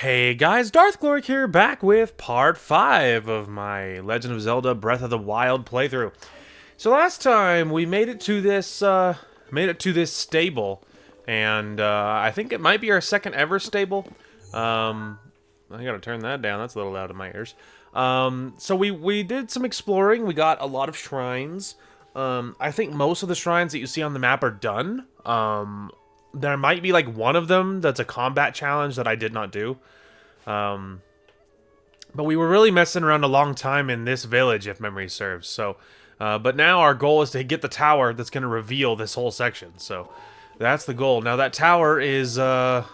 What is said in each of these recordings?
Hey guys, Darth Gloric here, back with part 5 of my Legend of Zelda Breath of the Wild playthrough. So last time we made it to this stable, and I think it might be our second ever stable. I gotta turn that down, that's a little loud in my ears. So we did some exploring, we got a lot of shrines. I think most of the shrines that you see on the map are done. There might be like one of them that's a combat challenge that I did not do. But we were really messing around a long time in this village, if memory serves. So, but now our goal is to get the tower that's going to reveal this whole section. So, that's the goal. Now that tower is right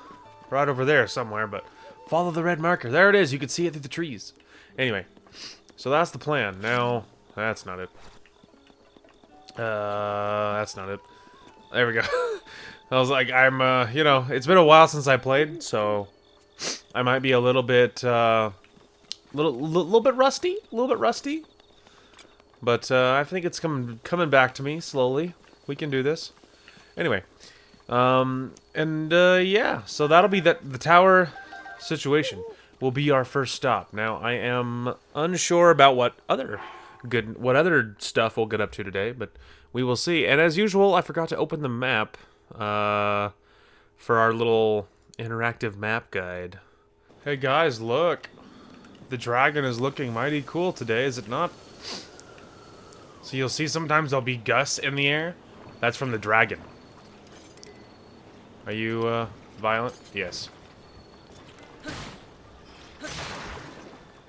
over there somewhere, but follow the red marker. There it is. You can see it through the trees. Anyway, so that's the plan. Now, that's not it. That's not it. There we go. I was like, you know, it's been a while since I played, so I might be a little bit, little bit rusty, but I think it's coming back to me slowly. We can do this. Anyway, yeah, so that'll be the tower situation will be our first stop. Now I am unsure about what other stuff we'll get up to today, but we will see. And as usual, I forgot to open the map for our little interactive map guide. Hey guys, look. The dragon is looking mighty cool today, is it not? So you'll see sometimes there'll be gusts in the air. That's from the dragon. Are you violent? Yes.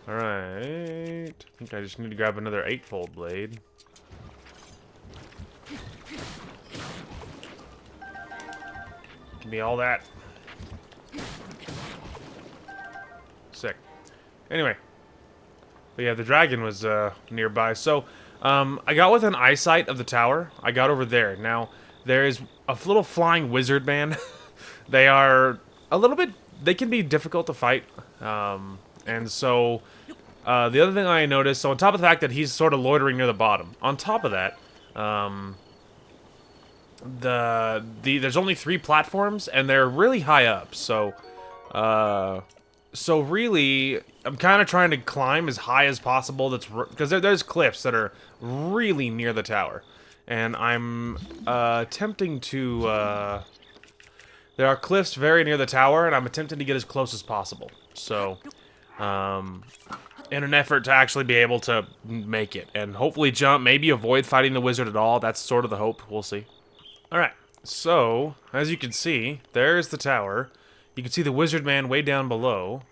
Alright. I think I just need to grab another 8-fold blade. Give me all that. Sick. Anyway. But yeah, the dragon was nearby. So, I got within eyesight of the tower. I got over there. Now, there is a little flying wizard man. They are a little bit... They can be difficult to fight. And so, the other thing I noticed... So, on top of the fact that he's sort of loitering near the bottom. On top of that, there's only 3 platforms, and they're really high up. So, really, I'm kind of trying to climb as high as possible. Because there's cliffs that are really near the tower, and I'm attempting to. There are cliffs very near the tower, and I'm attempting to get as close as possible. So, in an effort to actually be able to make it, and hopefully jump, maybe avoid fighting the wizard at all. That's sort of the hope. We'll see. All right. So, as you can see, there's the tower. You can see the wizard man way down below.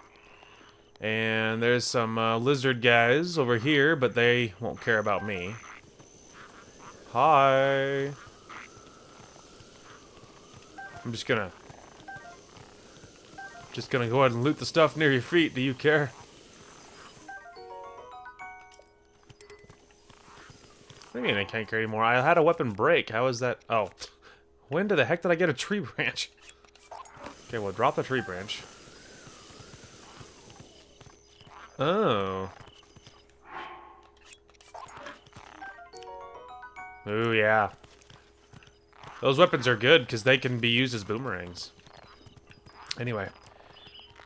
And there's some lizard guys over here, but they won't care about me. Hi. I'm just gonna go ahead and loot the stuff near your feet. Do you care? What do you mean I can't carry more? I had a weapon break. How is that? Oh. When the heck did I get a tree branch? Okay, well, drop the tree branch. Oh. Ooh, yeah. Those weapons are good because they can be used as boomerangs. Anyway.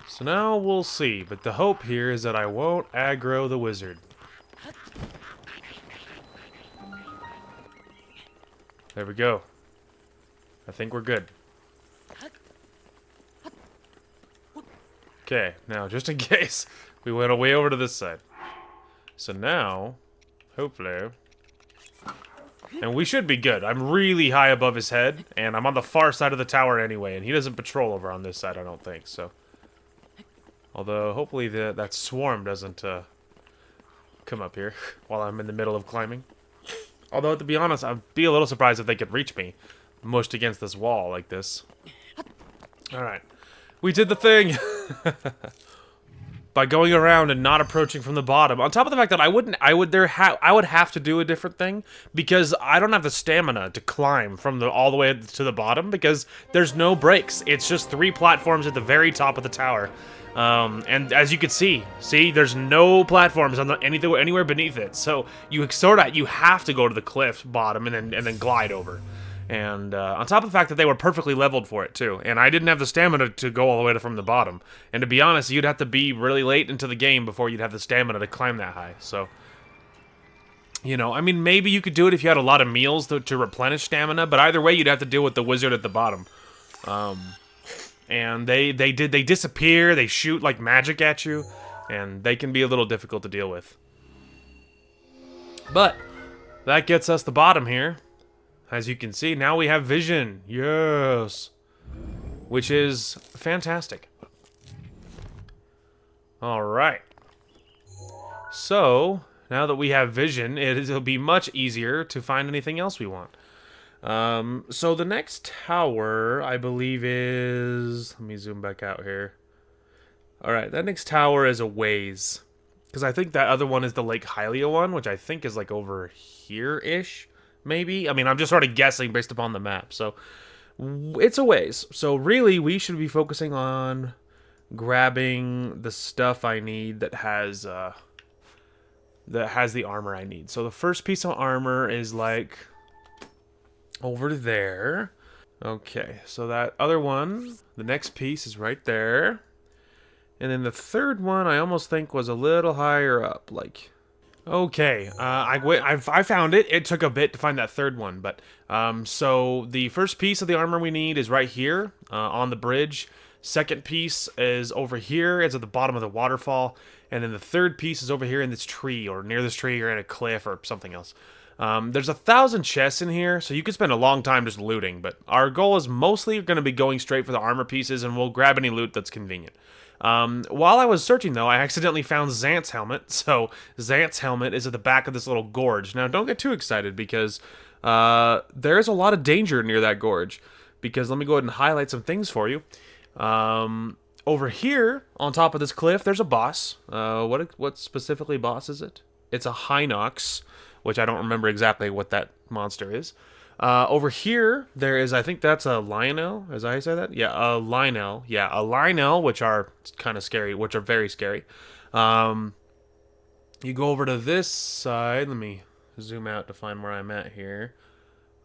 So now we'll see. But the hope here is that I won't aggro the wizard. There we go. I think we're good. Okay, now just in case, we went way over to this side. So now, hopefully, and we should be good. I'm really high above his head, and I'm on the far side of the tower anyway, and he doesn't patrol over on this side, I don't think, so. Although, hopefully that swarm doesn't come up here while I'm in the middle of climbing. Although, to be honest, I'd be a little surprised if they could reach me, mushed against this wall like this. Alright. We did the thing! By going around and not approaching from the bottom. On top of the fact that I would have to do a different thing, because I don't have the stamina to climb from all the way to the bottom, because there's no breaks. It's just 3 platforms at the very top of the tower. And as you can see, there's no platforms on anywhere beneath it. So you have to go to the cliff bottom and then glide over. And on top of the fact that they were perfectly leveled for it, too. And I didn't have the stamina to go all the way from the bottom. And to be honest, you'd have to be really late into the game before you'd have the stamina to climb that high. So, you know, I mean, maybe you could do it if you had a lot of meals to replenish stamina. But either way, you'd have to deal with the wizard at the bottom. And they disappear, they shoot like magic at you. And they can be a little difficult to deal with. But that gets us the bottom here. As you can see, now we have vision. Yes. Which is fantastic. Alright. So, now that we have vision, it'll be much easier to find anything else we want. So the next tower, I believe is... Let me zoom back out here. Alright, that next tower is a ways. Because I think that other one is the Lake Hylia one, which I think is like over here-ish. Maybe? I mean, I'm just sort of guessing based upon the map. So, it's a ways. So, really, we should be focusing on grabbing the stuff I need that has the armor I need. So, the first piece of armor is, like, over there. Okay, so that other one, the next piece is right there. And then the third one, I almost think was a little higher up, like... Okay, I found it. It took a bit to find that third one, but so the first piece of the armor we need is right here on the bridge. Second piece is over here. It's at the bottom of the waterfall, and then the third piece is over here in this tree, or near this tree, or in a cliff, or something else. There's 1,000 chests in here, so you could spend a long time just looting. But our goal is mostly going to be going straight for the armor pieces, and we'll grab any loot that's convenient. While I was searching, though, I accidentally found Xant's helmet. So, Xant's helmet is at the back of this little gorge. Now, don't get too excited, because there's a lot of danger near that gorge. Because, let me go ahead and highlight some things for you. Over here, on top of this cliff, there's a boss. What specifically boss is it? It's a Hinox, which I don't remember exactly what that monster is. Over here, there is, I think that's a Lionel. Is that how you say that? Yeah, a Lionel. Yeah, a Lionel, which are kind of scary, which are very scary. You go over to this side. Let me zoom out to find where I'm at here.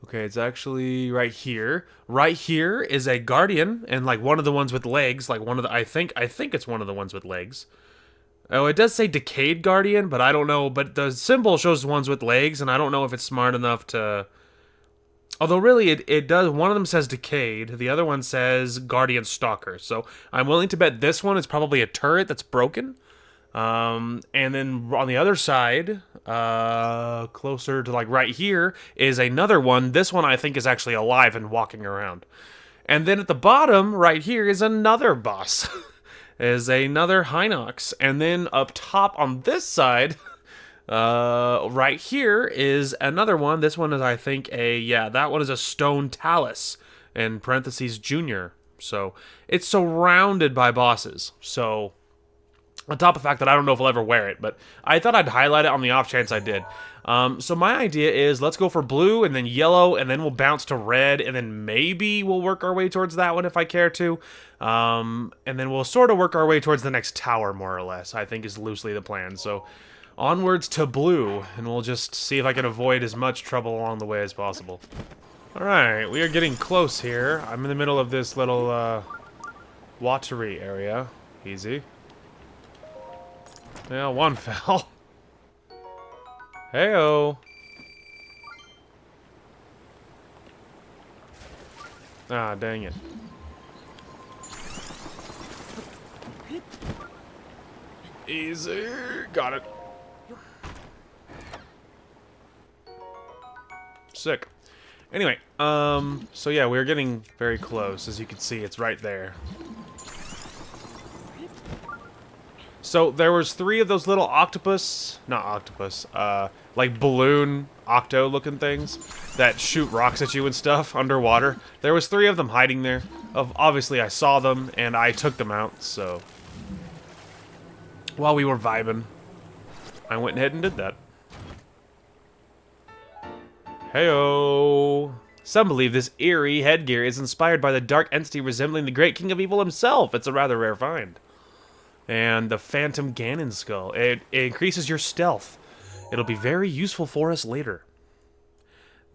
Okay, it's actually right here. Right here is a Guardian, and like one of the ones with legs, like one of the, I think it's one of the ones with legs. Oh, it does say Decayed Guardian, but I don't know, but the symbol shows the ones with legs, and I don't know if it's smart enough to... Although, really, it does. One of them says Decayed. The other one says Guardian Stalker. So, I'm willing to bet this one is probably a turret that's broken. And then on the other side, closer to, like, right here, is another one. This one, I think, is actually alive and walking around. And then at the bottom, right here, is another boss. Is another Hinox. And then up top on this side... right here is another one. This one is, I think, that one is a Stone Talus, in parentheses, Junior. So, it's surrounded by bosses. So, on top of the fact that I don't know if I'll ever wear it, but I thought I'd highlight it on the off chance I did. So my idea is, let's go for blue, and then yellow, and then we'll bounce to red, and then maybe we'll work our way towards that one if I care to. And then we'll sort of work our way towards the next tower, more or less, I think is loosely the plan. So... onwards to blue, and we'll just see if I can avoid as much trouble along the way as possible. Alright, we are getting close here. I'm in the middle of this little, watery area. Easy. Yeah, one fell. Heyo. Ah, dang it. Easy. Got it. Sick. Anyway, so yeah, we're getting very close. As you can see, it's right there. So there was 3 of those little like balloon octo-looking things that shoot rocks at you and stuff underwater. There was 3 of them hiding there. Obviously, I saw them, and I took them out, so... while we were vibing, I went ahead and did that. Heyo! Some believe this eerie headgear is inspired by the dark entity resembling the great king of evil himself. It's a rather rare find. And the Phantom Ganon skull. It increases your stealth. It'll be very useful for us later.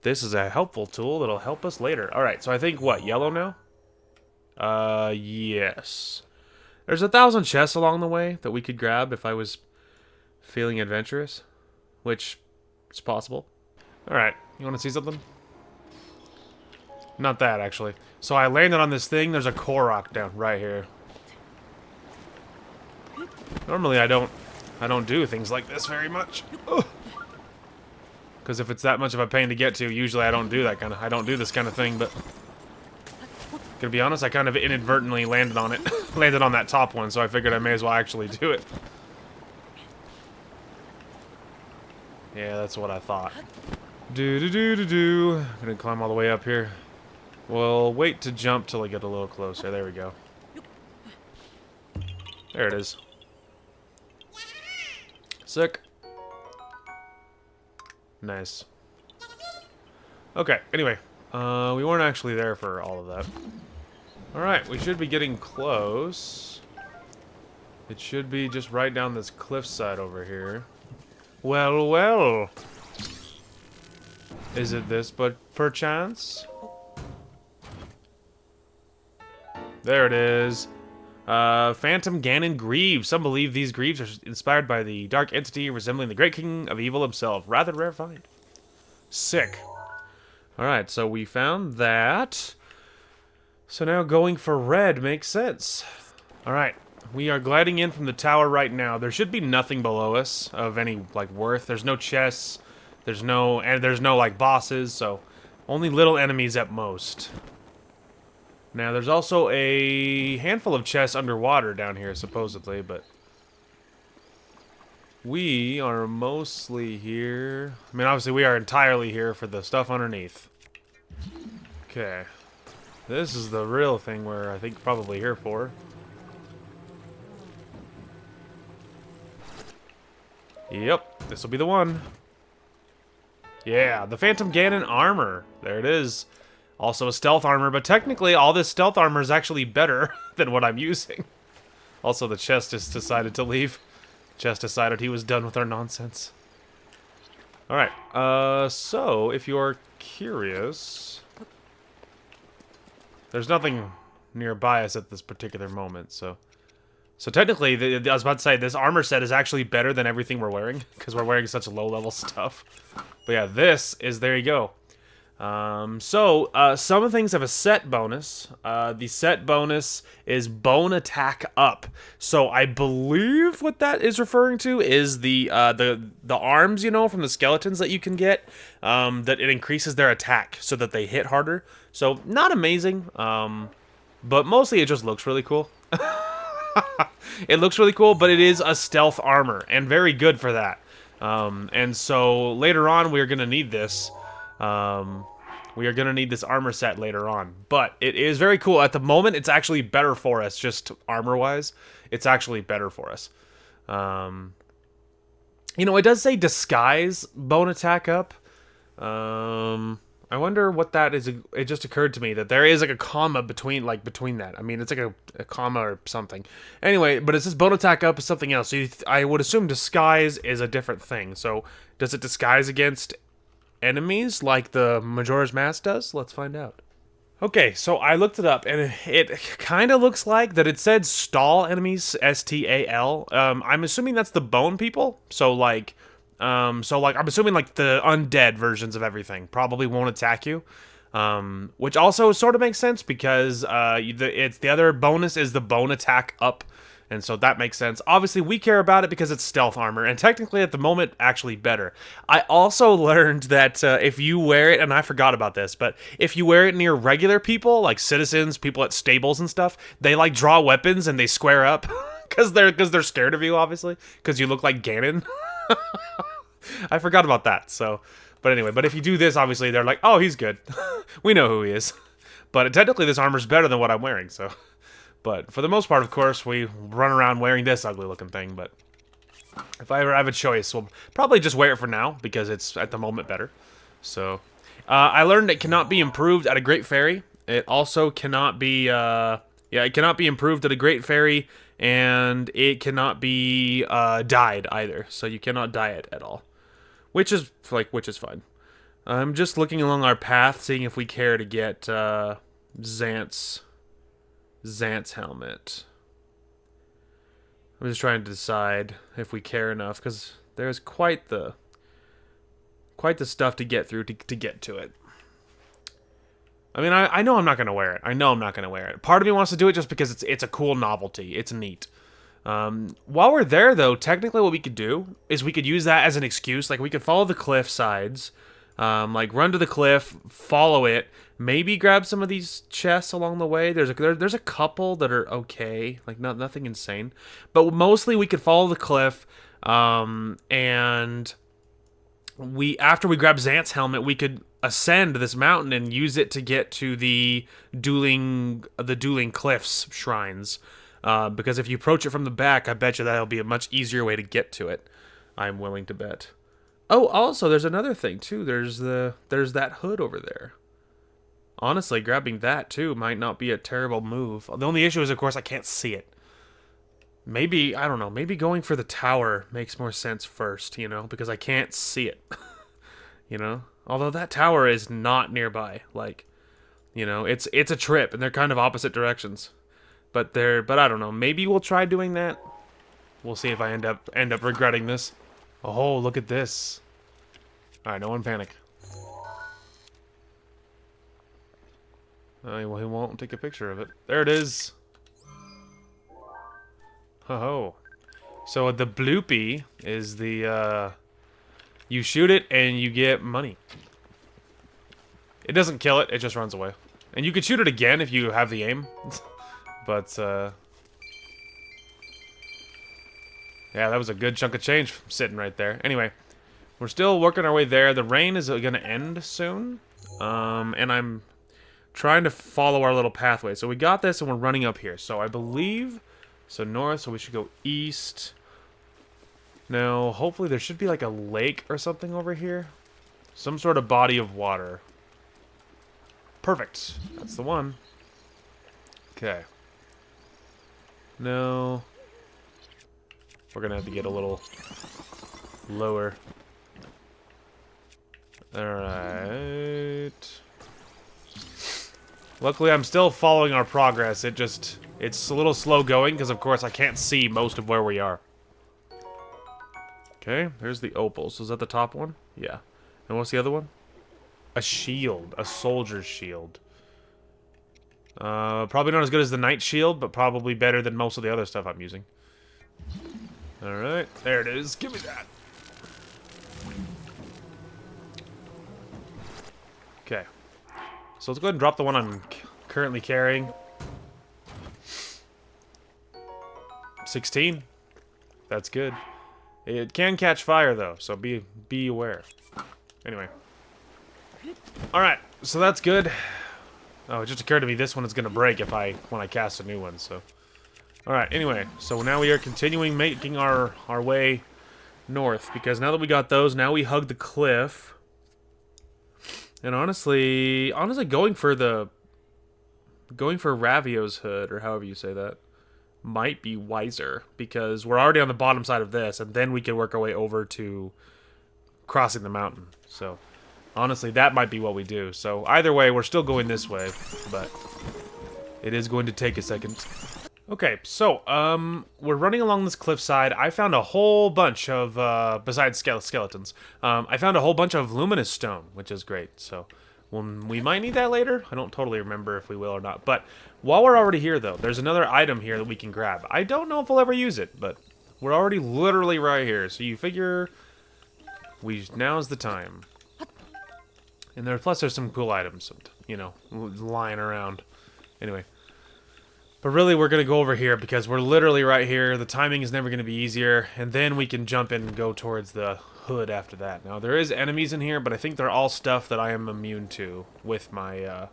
this is a helpful tool that'll help us later. Alright, so I think, what, yellow now? Yes. There's 1,000 chests along the way that we could grab if I was feeling adventurous, which is possible. Alright, you want to see something? Not that, actually. So I landed on this thing, there's a Korok down right here. Normally I don't do things like this very much. Because if it's that much of a pain to get to, usually I don't do this kind of thing, but gonna be honest, I kind of inadvertently landed on it. Landed on that top one, so I figured I may as well actually do it. Yeah, that's what I thought. I'm gonna climb all the way up here. We'll wait to jump till I get a little closer. There we go. There it is. Sick. Nice. Okay, anyway. We weren't actually there for all of that. Alright, we should be getting close. It should be just right down this cliffside over here. Well, well. Is it this, but perchance? There it is. Phantom Ganon Greaves. Some believe these greaves are inspired by the dark entity resembling the great king of evil himself. Rather rare find. Sick. Alright, so we found that. So now going for red makes sense. Alright, we are gliding in from the tower right now. There should be nothing below us of any, like, worth. There's no chests. There's no, like, bosses, so only little enemies at most. Now, there's also a handful of chests underwater down here, supposedly, but we are mostly here. I mean, obviously, we are entirely here for the stuff underneath. Okay. This is the real thing we're, I think, probably here for. Yep, this will be the one. Yeah, the Phantom Ganon armor. There it is. Also a stealth armor, but technically all this stealth armor is actually better than what I'm using. Also, the chest just decided to leave. Chest decided he was done with our nonsense. Alright, so if you're curious... There's nothing nearby us at this particular moment, so... So technically, I was about to say, this armor set is actually better than everything we're wearing, because we're wearing such low-level stuff. But yeah, this is, there you go. Some of the things have a set bonus. The set bonus is bone attack up. So I believe what that is referring to is the arms, you know, from the skeletons that you can get, that it increases their attack so that they hit harder. So not amazing, but mostly it just looks really cool. It looks really cool, but it is a stealth armor, and very good for that. And so later on, we're gonna need this. We are going to need this armor set later on. But it is very cool. At the moment, it's actually better for us, just armor-wise. It's actually better for us. You know, it does say disguise bone attack up. I wonder what that is. It just occurred to me that there is like a comma between that. I mean, it's like a comma or something. Anyway, but it says bone attack up is something else. So I would assume disguise is a different thing. So does it disguise against enemies like the Majora's Mask does? Let's find out. Okay, so I looked it up, and it kind of looks like that it said stall enemies, S-T-A-L. I'm assuming that's the bone people. So like I'm assuming like the undead versions of everything probably won't attack you. Which also sort of makes sense because the other bonus is the bone attack up. And so that makes sense. Obviously, we care about it because it's stealth armor, and technically at the moment, actually better. I also learned that if you wear it, and I forgot about this, but if you wear it near regular people, like citizens, people at stables and stuff, they like draw weapons and they square up because they're scared of you, obviously, because you look like Ganon. I forgot about that. So, but anyway, but if you do this, obviously they're like, oh, he's good. We know who he is. But technically, this armor's better than what I'm wearing, so. But for the most part, of course, we run around wearing this ugly-looking thing, but if I ever have a choice, we'll probably just wear it for now, because it's, at the moment, better. So, I learned it cannot be improved at a Great Fairy. It also cannot be, it cannot be improved at a Great Fairy, and it cannot be, dyed either. So you cannot dye it at all. Which is fine. I'm just looking along our path, seeing if we care to get Zant's helmet. I'm just trying to decide if we care enough, because there's quite the stuff to get through to get to it. I mean, I know I'm not going to wear it. I know I'm not going to wear it. Part of me wants to do it just because it's a cool novelty. It's neat. While we're there, though, technically what we could do is we could use that as an excuse. Like, we could follow the cliff sides, like run to the cliff, follow it, maybe grab some of these chests along the way. There's a couple that are okay, like nothing insane, but mostly we could follow the cliff, and after we grab Zant's helmet, we could ascend this mountain and use it to get to the dueling cliffs shrines. Because if you approach it from the back, I bet you that'll be a much easier way to get to it. I'm willing to bet. Oh, also, there's another thing too. There's that hood over there. Honestly, grabbing that too might not be a terrible move. The only issue is, of course, I can't see it. Maybe, I don't know, maybe going for the tower makes more sense first, you know, because I can't see it. You know? Although that tower is not nearby. Like, you know, it's a trip, and they're kind of opposite directions. But I don't know, maybe we'll try doing that. We'll see if I end up regretting this. Oh, look at this. Alright, no one panic. Well, he won't take a picture of it. There it is. Oh. So the bloopy is the, you shoot it and you get money. It doesn't kill it, it just runs away. And you could shoot it again if you have the aim. But, yeah, that was a good chunk of change sitting right there. Anyway, we're still working our way there. The rain is going to end soon. And I'm trying to follow our little pathway. So we got this and we're running up here. So I believe... So north, so we should go east. Now, hopefully there should be like a lake or something over here. Some sort of body of water. Perfect. That's the one. Okay. No. We're gonna have to get a little lower. Alright. Luckily, I'm still following our progress. It's a little slow going, because of course I can't see most of where we are. Okay, there's the opal. So is that the top one? Yeah. And what's the other one? A shield. A soldier's shield. Probably not as good as the knight shield, but probably better than most of the other stuff I'm using. Alright, there it is. Give me that. Okay. So let's go ahead and drop the one I'm currently carrying. 16. That's good. It can catch fire though, so be aware. Anyway. Alright, so that's good. Oh, it just occurred to me this one is gonna break when I cast a new one, so. Alright, anyway, so now we are continuing making our way north, because now that we got those, now we hug the cliff. And honestly going for Ravio's hood, or however you say that, might be wiser, because we're already on the bottom side of this, and then we can work our way over to crossing the mountain. So, honestly, that might be what we do. So, either way, we're still going this way, but it is going to take a second. Okay, so, we're running along this cliffside. I found a whole bunch of, besides skeletons, I found a whole bunch of luminous stone, which is great, so... we might need that later. I don't totally remember if we will or not. But while we're already here, though, there's another item here that we can grab. I don't know if we'll ever use it, but we're already literally right here. So you figure now's the time. And plus there's some cool items, you know, lying around. Anyway. But really, we're going to go over here because we're literally right here. The timing is never going to be easier. And then we can jump in and go towards the hood after that. Now, there is enemies in here, but I think they're all stuff that I am immune to with my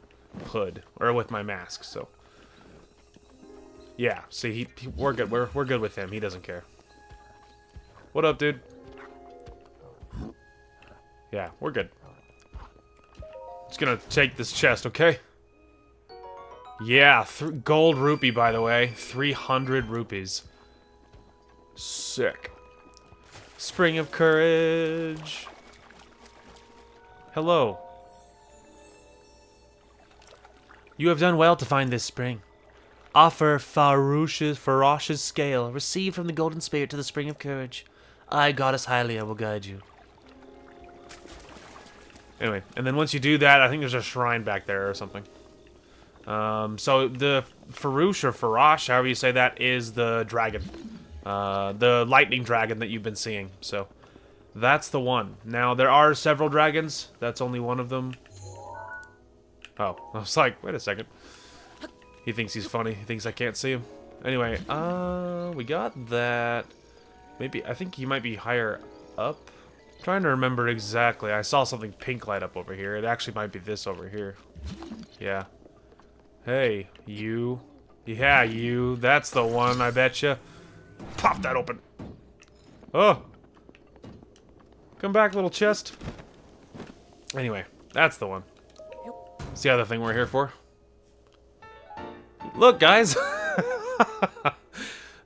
hood. Or with my mask, so. Yeah, see, we're good. We're good with him. He doesn't care. What up, dude? Yeah, we're good. Just gonna take this chest, okay? Yeah, gold rupee, by the way. 300 rupees. Sick. Spring of Courage. Hello. You have done well to find this spring. Offer ferocious scale, received from the golden spirit to the spring of courage. I, goddess Hylia, will guide you. Anyway, and then once you do that, I think there's a shrine back there or something. So the Farouche or Farosh, however you say that, is the dragon. The lightning dragon that you've been seeing. So that's the one. Now, there are several dragons. That's only one of them. Oh, I was like, wait a second. He thinks he's funny. He thinks I can't see him. Anyway, we got that. Maybe, I think he might be higher up. I'm trying to remember exactly. I saw something pink light up over here. It actually might be this over here. Yeah. Hey, you. Yeah, you. That's the one, I betcha. Pop that open. Oh. Come back, little chest. Anyway, that's the one. It's the other thing we're here for. Look, guys.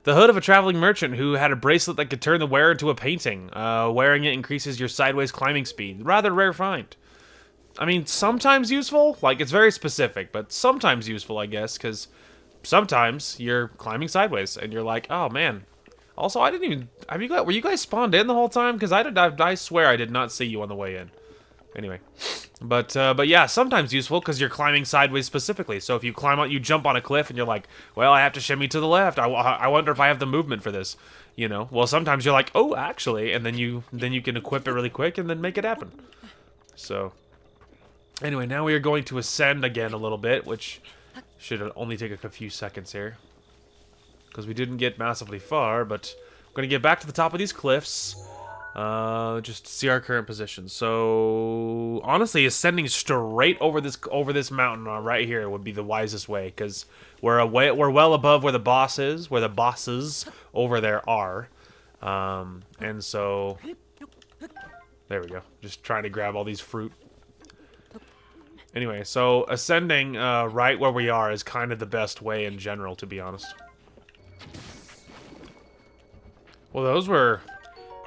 The hood of a traveling merchant who had a bracelet that could turn the wearer into a painting. Wearing it increases your sideways climbing speed. Rather rare find. I mean, sometimes useful. Like, it's very specific, but sometimes useful, I guess, because sometimes you're climbing sideways and you're like, oh man. Also, I didn't even. Were you guys spawned in the whole time? Because I swear I did not see you on the way in. Anyway, but yeah, sometimes useful because you're climbing sideways specifically. So if you climb out, you jump on a cliff, and you're like, well, I have to shimmy to the left. I wonder if I have the movement for this. You know. Well, sometimes you're like, oh, actually, and then you can equip it really quick and then make it happen. So. Anyway, now we are going to ascend again a little bit, which should only take a few seconds here. Because we didn't get massively far, but I'm going to get back to the top of these cliffs. Just to see our current position. So, honestly, ascending straight over this mountain right here would be the wisest way. Because we're well above where the boss is, where the bosses over there are. And so, there we go. Just trying to grab all these fruit. Anyway, so ascending right where we are is kind of the best way in general, to be honest. Well, those were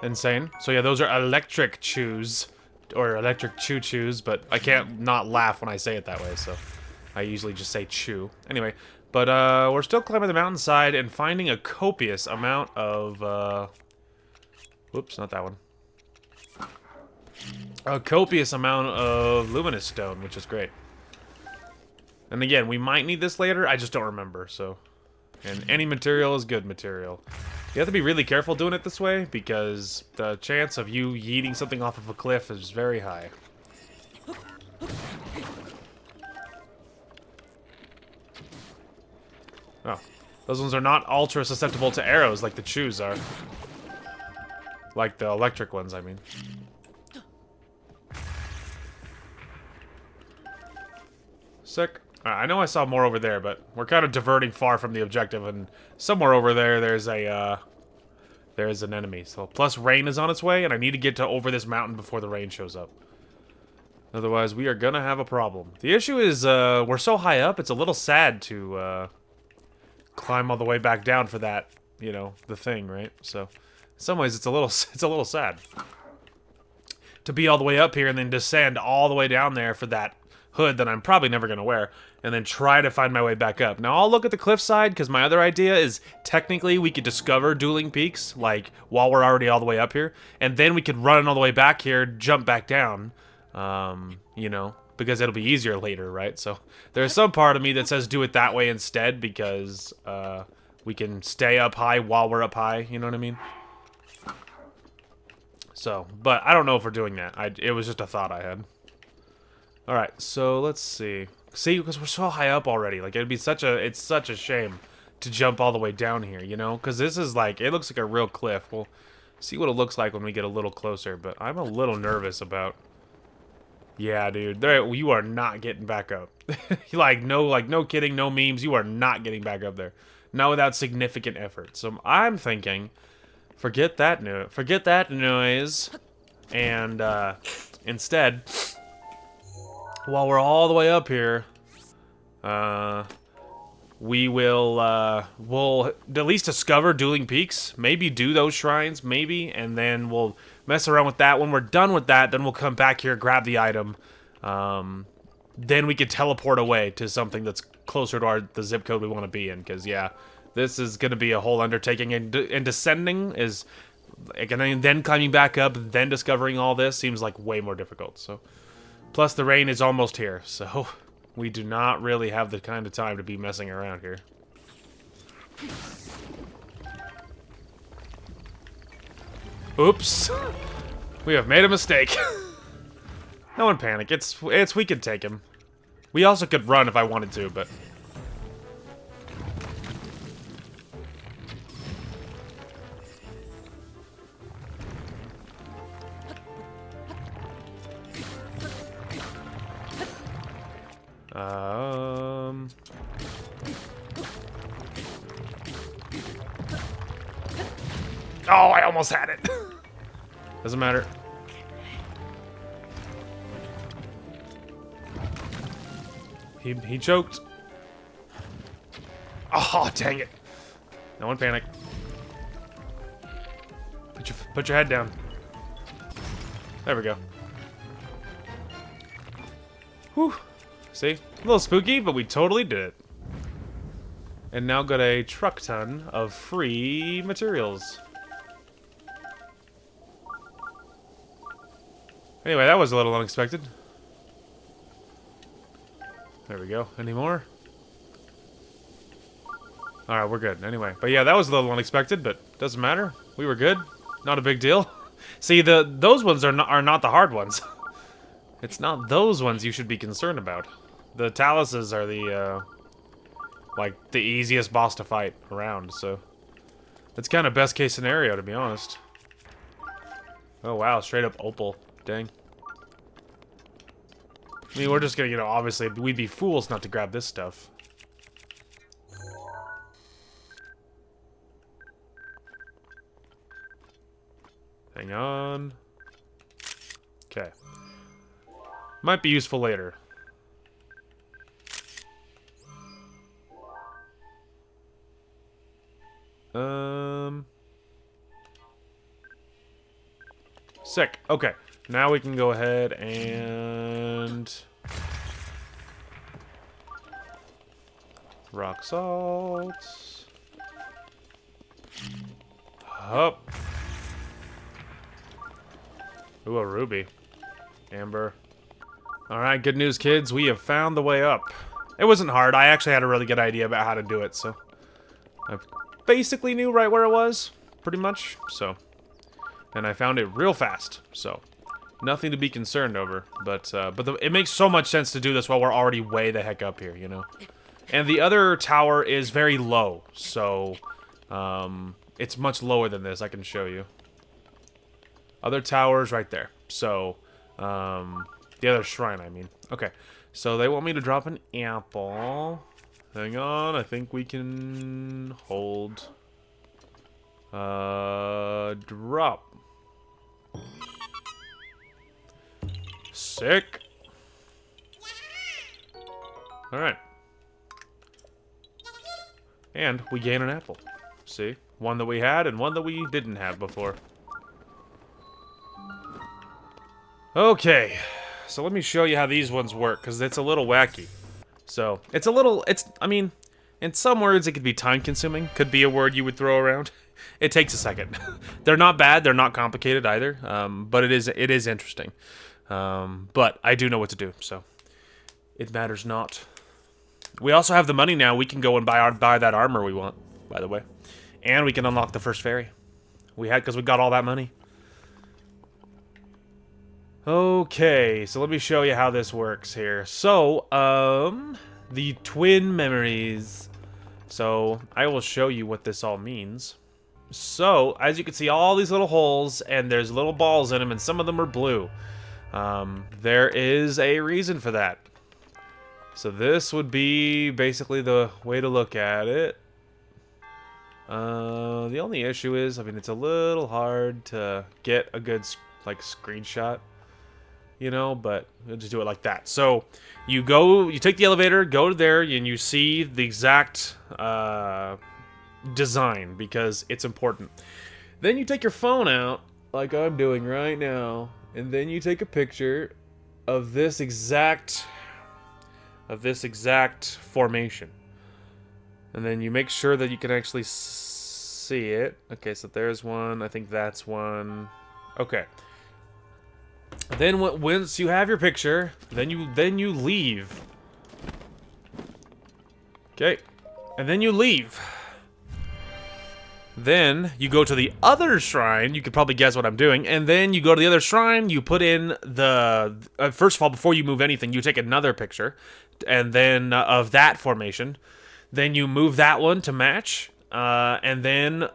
insane. So yeah, those are electric chews, or electric choo-choos, but I can't not laugh when I say it that way, so I usually just say chew. Anyway, but we're still climbing the mountainside and finding a copious amount of, whoops, not that one. A copious amount of luminous stone, which is great. And again, we might need this later, I just don't remember, so. And any material is good material. You have to be really careful doing it this way, because the chance of you yeeting something off of a cliff is very high. Oh. Those ones are not ultra susceptible to arrows like the chews are. Like the electric ones, I mean. Sick. I know I saw more over there, but we're kind of diverting far from the objective, and somewhere over there, there's an enemy. So, plus rain is on its way, and I need to get over this mountain before the rain shows up. Otherwise, we are gonna have a problem. The issue is, we're so high up, it's a little sad to, climb all the way back down for that, you know, the thing, right? So, in some ways, it's a little sad. To be all the way up here and then descend all the way down there for that hood that I'm probably never going to wear, and then try to find my way back up. Now, I'll look at the cliffside, because my other idea is, technically, we could discover dueling peaks, like, while we're already all the way up here, and then we could run all the way back here, jump back down, you know, because it'll be easier later, right? So, there's some part of me that says do it that way instead, because, we can stay up high while we're up high, you know what I mean? So, but I don't know if we're doing that. It was just a thought I had. Alright, so let's see. See, because we're so high up already. Like, it's such a shame to jump all the way down here, you know? Because this is like, it looks like a real cliff. We'll see what it looks like when we get a little closer, but I'm a little nervous about... Yeah, dude, you are not getting back up. no kidding, no memes, you are not getting back up there. Not without significant effort. So I'm thinking, forget that noise, and instead... While we're all the way up here, we'll at least discover Dueling Peaks, maybe do those shrines, maybe, and then we'll mess around with that. When we're done with that, then we'll come back here, grab the item. Then we could teleport away to something that's closer to the zip code we want to be in, because, yeah, this is going to be a whole undertaking, and descending is, and then climbing back up, then discovering all this seems like way more difficult, so. Plus, the rain is almost here, so we do not really have the kind of time to be messing around here. Oops. We have made a mistake. No one panic. It's we could take him. We also could run if I wanted to, but... Oh, I almost had it. Doesn't matter. He choked. Oh, dang it. No one panic. Put your head down. There we go. Whew. See? A little spooky, but we totally did it. And now got a truck ton of free materials. Anyway, that was a little unexpected. There we go. Any more? Alright, we're good. Anyway. But yeah, that was a little unexpected, but doesn't matter. We were good. Not a big deal. See, those ones are not the hard ones. It's not those ones you should be concerned about. The Taluses are the, like, the easiest boss to fight around, so... That's kind of best case scenario, to be honest. Oh, wow. Straight up opal. Dang. I mean, we're just gonna, you know, obviously, we'd be fools not to grab this stuff. Hang on. Okay. Might be useful later. Sick. Okay. Now we can go ahead and... rock salt. Up. Ooh, a ruby. Amber. Alright, good news, kids. We have found the way up. It wasn't hard. I actually had a really good idea about how to do it, so... I basically knew right where it was, pretty much, so... And I found it real fast, so... Nothing to be concerned over, but it makes so much sense to do this while we're already way the heck up here, you know? And the other tower is very low, so... it's much lower than this, I can show you. Other towers right there, so... the other shrine, I mean. Okay, so they want me to drop an apple. Hang on, I think we can hold... drop. Sick. Alright. And we gain an apple. See? One that we had and one that we didn't have before. Okay. So let me show you how these ones work, because it's a little wacky. So, I mean, in some words it could be time-consuming. Could be a word you would throw around. It takes a second. They're not bad, they're not complicated either, but it is interesting. But I do know what to do, so it matters not. We also have the money now. We can go and buy that armor we want, by the way. And we can unlock the first fairy. Because we got all that money. Okay, so let me show you how this works here. So, the twin memories. So, I will show you what this all means. So, as you can see, all these little holes, and there's little balls in them, and some of them are blue. There is a reason for that. So this would be basically the way to look at it. The only issue is, I mean, it's a little hard to get a good, like, screenshot. you know, but we'll just do it like that. So you go, you take the elevator, go to there, and you see the exact design because it's important. Then you take your phone out, like I'm doing right now, and then you take a picture of this exact formation. And then you make sure that you can actually see it. Okay, so there's one. I think that's one. Okay. Then once you have your picture, then you leave. Okay. And then you leave. Then you go to the other shrine. You could probably guess what I'm doing. And then you go to the other shrine. You put in the... first of all, before you move anything, you take another picture. And then of that formation. Then you move that one to match. And then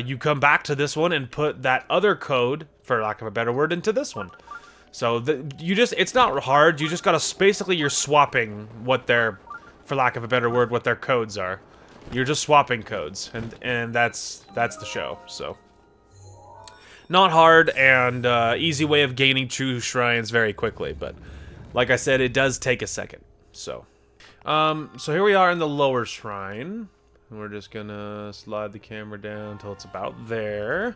you come back to this one and put that other code, for lack of a better word, into this one. So it's not hard. You just gotta... Basically, you're swapping what their... For lack of a better word, what their codes are. You're just swapping codes, and that's the show. So, not hard and easy way of gaining true shrines very quickly. But like I said, it does take a second. So, so here we are in the lower shrine, and we're just gonna slide the camera down until it's about there.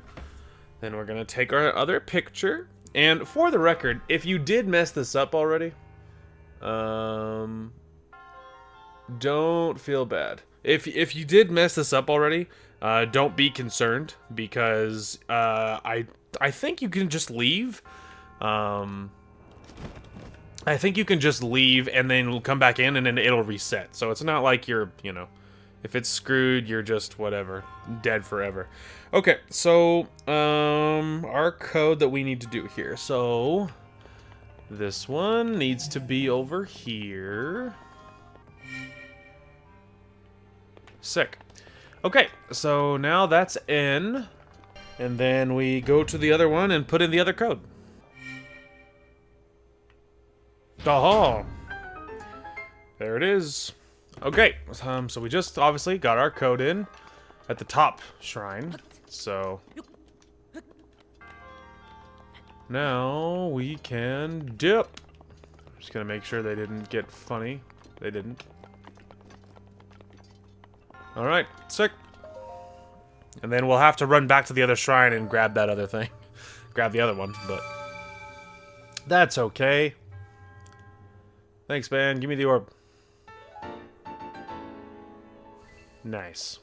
Then we're gonna take our other picture. And for the record, if you did mess this up already, don't feel bad. If you did mess this up already, don't be concerned because I think you can just leave. I think you can just leave and then we'll come back in and then it'll reset. So it's not like you're, you know, if it's screwed, you're just whatever, dead forever. Okay, so our code that we need to do here. So this one needs to be over here. Sick. Okay, so now that's in. And then we go to the other one and put in the other code. Oh, there it is. Okay, so we just obviously got our code in at the top shrine. So now we can dip. Just gonna make sure they didn't get funny. They didn't. Alright, sick. And then we'll have to run back to the other shrine and grab that other thing. Grab the other one, but... That's okay. Thanks, man. Give me the orb. Nice.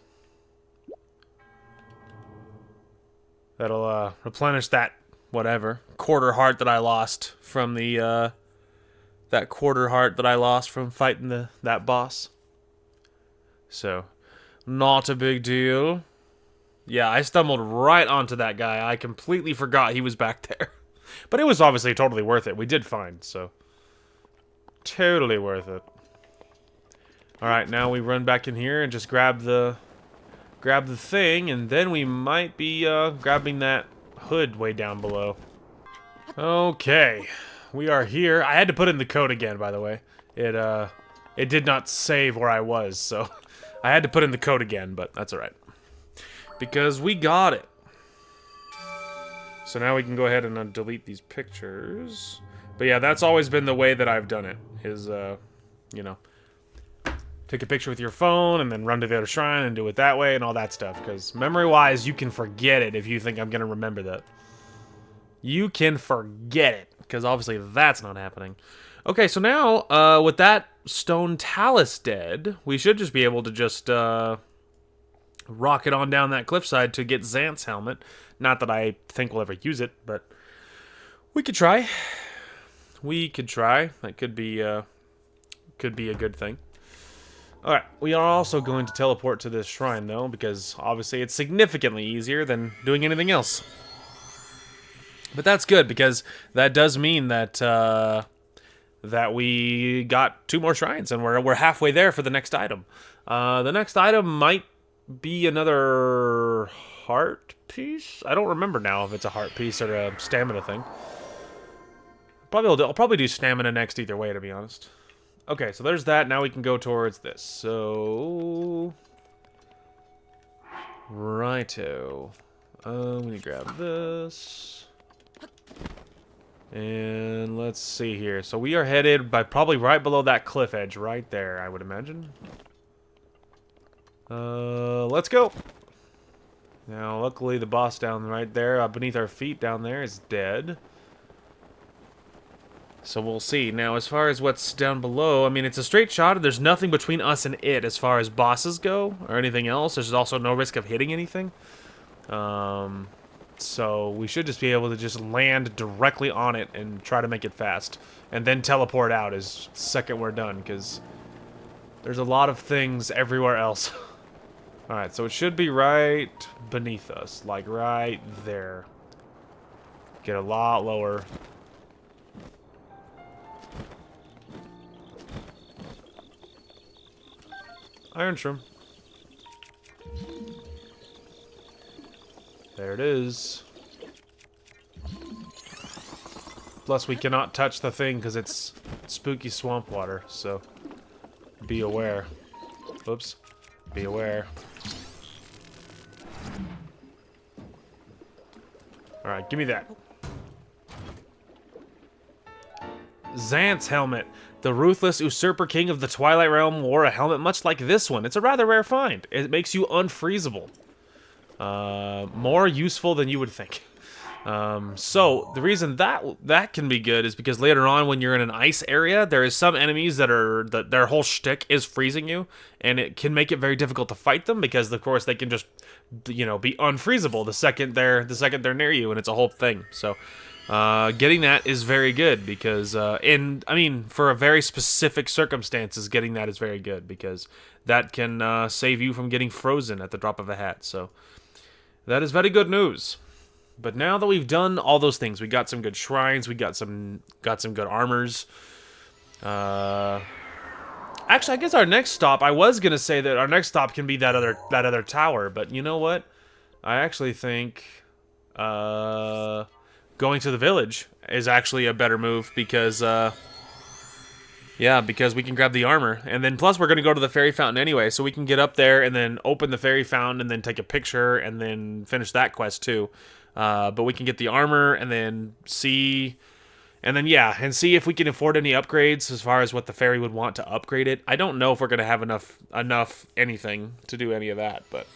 That'll, replenish that, whatever, quarter heart that I lost from the, that quarter heart that I lost from fighting that boss. So... Not a big deal. Yeah, I stumbled right onto that guy. I completely forgot he was back there. But it was obviously totally worth it. We did find, so... Totally worth it. Alright, now we run back in here and just grab the thing, and then we might be grabbing that hood way down below. Okay. We are here. I had to put in the code again, by the way. It did not save where I was, so... I had to put in the code again, but that's alright. Because we got it. So now we can go ahead and delete these pictures. But yeah, that's always been the way that I've done it. Is, you know, take a picture with your phone and then run to the other shrine and do it that way and all that stuff. Because memory-wise, you can forget it if you think I'm going to remember that. You can forget it. Because obviously that's not happening. Okay, so now, with that stone talus dead, we should just be able to just, rocket on down that cliffside to get Xant's helmet. Not that I think we'll ever use it, but we could try. We could try. That could be a good thing. Alright, we are also going to teleport to this shrine, though, because obviously it's significantly easier than doing anything else. But that's good, because that does mean that, that we got 2 more shrines, and we're halfway there for the next item. The next item might be another heart piece? I don't remember now if it's a heart piece or a stamina thing. I'll probably do stamina next either way, to be honest. Okay, so there's that. Now we can go towards this. So... Righto. Let me grab this. And let's see here. So we are headed by probably right below that cliff edge right there, I would imagine. Let's go. Now, luckily, the boss down right there, beneath our feet down there, is dead. So we'll see. Now, as far as what's down below, I mean, it's a straight shot. There's nothing between us and it as far as bosses go, or anything else. There's also no risk of hitting anything. So we should just be able to just land directly on it and try to make it fast. And then teleport out as second we're done, because there's a lot of things everywhere else. Alright, so it should be right beneath us, like right there. Get a lot lower. Iron Shroom. There it is. Plus, we cannot touch the thing because it's spooky swamp water, so be aware. Oops. Be aware. Alright, give me that. Xant's helmet. The ruthless usurper king of the Twilight Realm wore a helmet much like this one. It's a rather rare find. It makes you unfreezable. More useful than you would think. So, the reason that can be good is because later on when you're in an ice area, there is some enemies that their whole shtick is freezing you, and it can make it very difficult to fight them because, of course, they can just, you know, be unfreezable the second they're near you, and it's a whole thing. So, getting that is very good because, for a very specific circumstances, getting that is very good because that can save you from getting frozen at the drop of a hat. So, that is very good news. But now that we've done all those things, we got some good shrines, we got some good armors. Actually, I guess our next stop, I was gonna say that our next stop can be that other tower, but you know what? I actually think going to the village is actually a better move because because we can grab the armor, and then plus we're gonna go to the fairy fountain anyway, so we can get up there and then open the fairy fountain and then take a picture and then finish that quest too. But we can get the armor and then see if we can afford any upgrades as far as what the fairy would want to upgrade it. I don't know if we're gonna have enough anything to do any of that, but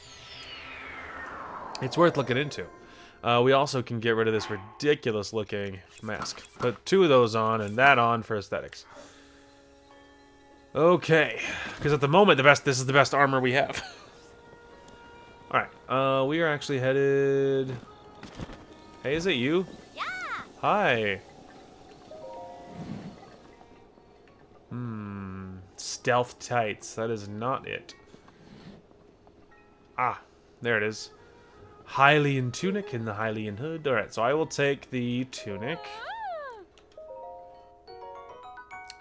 it's worth looking into. We also can get rid of this ridiculous looking mask. Put 2 of those on and that on for aesthetics. Okay, because at the moment this is the best armor we have. All right, we are actually headed. Hey, is it you? Yeah. Hi. Stealth tights. That is not it. Ah, there it is. Hylian tunic and the Hylian hood. Alright, so I will take the tunic.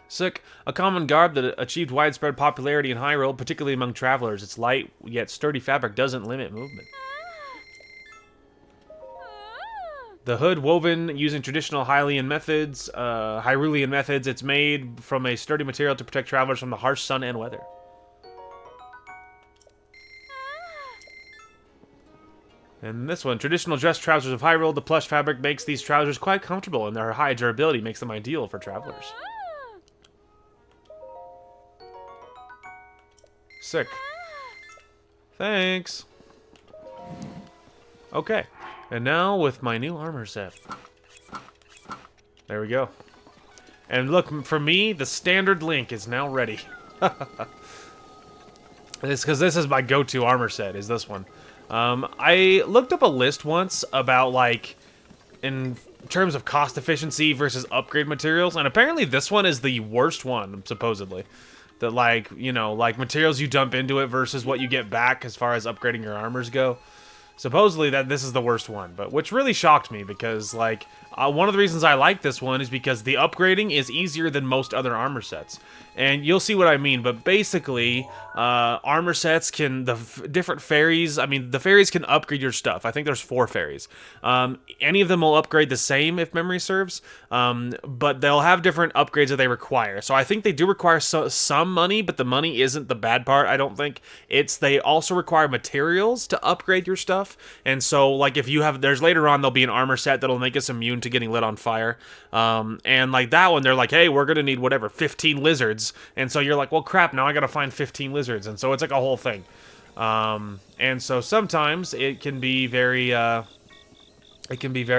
Sick. A common garb that achieved widespread popularity in Hyrule, particularly among travelers. Its light yet sturdy fabric doesn't limit movement. The hood, woven using traditional Hylian methods, Hyrulean methods, it's made from a sturdy material to protect travelers from the harsh sun and weather. And this one, traditional dress trousers of Hyrule, the plush fabric makes these trousers quite comfortable, and their high durability makes them ideal for travelers. Sick. Thanks. Okay. And now with my new armor set. There we go. And look, for me, the standard Link is now ready. Because this is my go-to armor set, is this one. I looked up a list once about, like, in terms of cost efficiency versus upgrade materials, and apparently this one is the worst one, supposedly. That, like, you know, like, materials you dump into it versus what you get back as far as upgrading your armors go. Supposedly that this is the worst one, but which really shocked me because, like, one of the reasons I like this one is because the upgrading is easier than most other armor sets. And you'll see what I mean, but basically, armor sets can, different fairies, I mean, the fairies can upgrade your stuff. I think there's 4 fairies. Any of them will upgrade the same, if memory serves, but they'll have different upgrades that they require. So I think they do require some money, but the money isn't the bad part, I don't think. They also require materials to upgrade your stuff. stuff. And so, like, if you have, there's later on, there'll be an armor set that'll make us immune to getting lit on fire. And like that one, they're like, hey, we're going to need whatever, 15 lizards. And so you're like, well, crap, now I got to find 15 lizards. And so it's like a whole thing. And so sometimes it can be very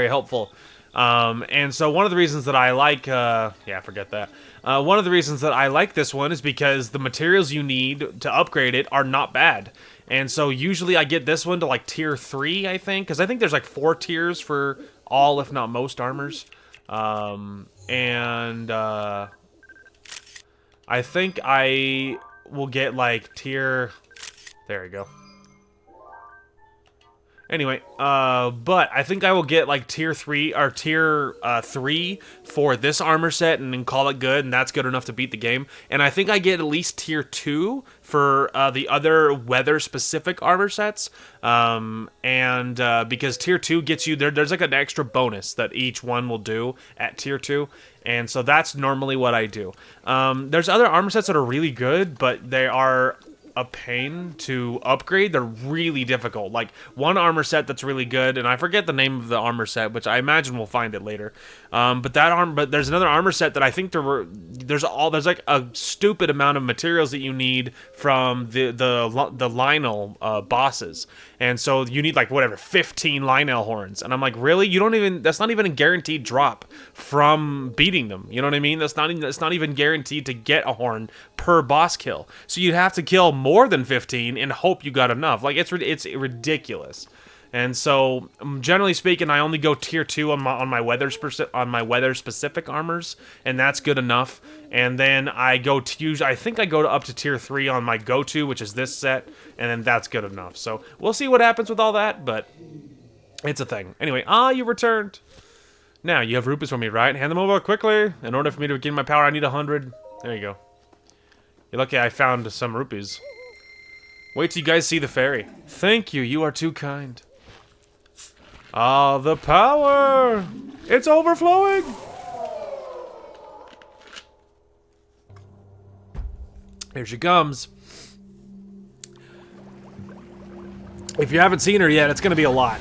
helpful. And so one of the reasons that I like, yeah, forget that. One of the reasons that I like this one is because the materials you need to upgrade it are not bad. And so usually I get this one to like tier 3, I think, because I think there's like 4 tiers for all, if not most, armors. I think I will get like tier... There we go. Anyway, but I think I will get like tier 3 or tier 3 for this armor set and then call it good, and that's good enough to beat the game. And I think I get at least tier 2 for the other weather-specific armor sets, because tier 2 gets you there's like an extra bonus that each one will do at tier 2. And so that's normally what I do. There's other armor sets that are really good, but they are a pain to upgrade. They're really difficult. Like one armor set that's really good, and I forget the name of the armor set, which I imagine we'll find it later. But there's another armor set that I think there's like a stupid amount of materials that you need from the Lionel bosses, and so you need like whatever 15 Lionel horns, and I'm like, really? That's not even a guaranteed drop from beating them. You know what I mean? That's not even guaranteed to get a horn per boss kill. So you'd have to kill more than 15 and hope you got enough. Like it's ridiculous. And so generally speaking, I only go tier 2 on my weather specific armors, and that's good enough. And then I go to I think I go up to tier 3 on my go-to, which is this set, and then that's good enough. So we'll see what happens with all that, but it's a thing. Anyway, you returned. Now you have rupees for me, right? Hand them over quickly. In order for me to gain my power, I need 100. There you go. You're lucky I found some rupees. Wait till you guys see the fairy. Thank you, you are too kind. Ah, the power! It's overflowing! Here she comes. If you haven't seen her yet, it's gonna be a lot.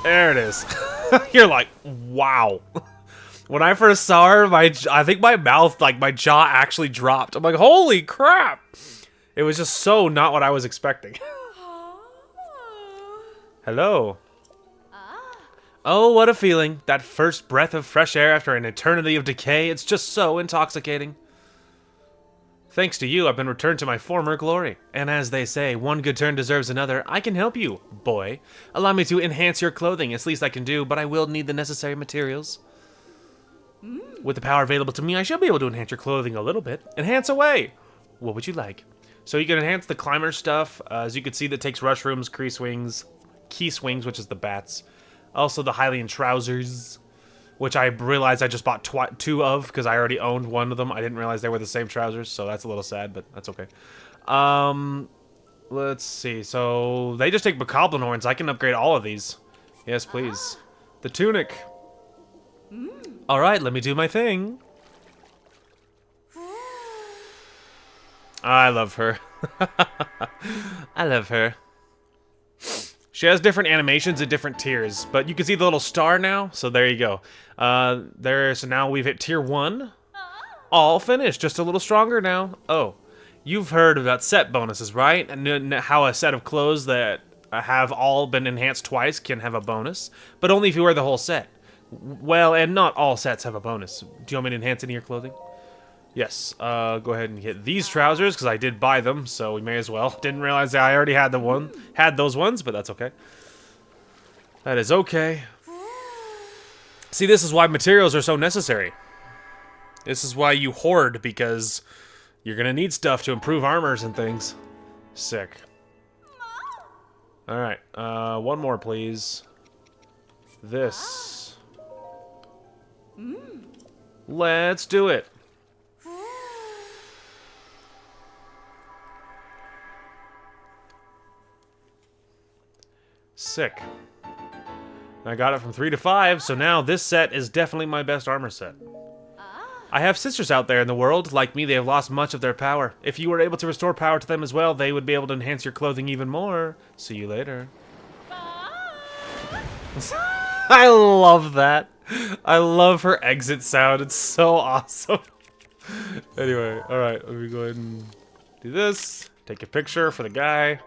There it is. You're like, wow. When I first saw her, I think my mouth, like my jaw actually dropped. I'm like, holy crap! It was just so not what I was expecting. Hello. Oh, what a feeling. That first breath of fresh air after an eternity of decay. It's just so intoxicating. Thanks to you, I've been returned to my former glory. And as they say, one good turn deserves another. I can help you, boy. Allow me to enhance your clothing. It's least I can do, but I will need the necessary materials. With the power available to me, I should be able to enhance your clothing a little bit. Enhance away! What would you like? So you can enhance the climber stuff. As you can see, that takes rushrooms, key swings, which is the bats. Also the Hylian trousers, which I realized I just bought 2 of because I already owned one of them. I didn't realize they were the same trousers, so that's a little sad, but that's okay. Let's see. So they just take bokoblin horns. I can upgrade all of these. Yes, please. The tunic. All right, let me do my thing. I love her. I love her. She has different animations at different tiers, but you can see the little star now, so there you go. So now we've hit tier 1. All finished, just a little stronger now. Oh, you've heard about set bonuses, right? And how a set of clothes that have all been enhanced twice can have a bonus, but only if you wear the whole set. Well, and not all sets have a bonus. Do you want me to enhance any of your clothing? Yes, go ahead and get these trousers, because I did buy them, so we may as well. Didn't realize that I already had those ones, but that's okay. That is okay. See, this is why materials are so necessary. This is why you hoard, because you're gonna need stuff to improve armors and things. Sick. Alright, one more, please. This. Let's do it. Sick. I got it from 3 to 5, so now this set is definitely my best armor set. I have sisters out there in the world. Like me, they have lost much of their power. If you were able to restore power to them as well, they would be able to enhance your clothing even more. See you later. I love that. I love her exit sound. It's so awesome. Anyway, alright, let me go ahead and do this. Take a picture for the guy.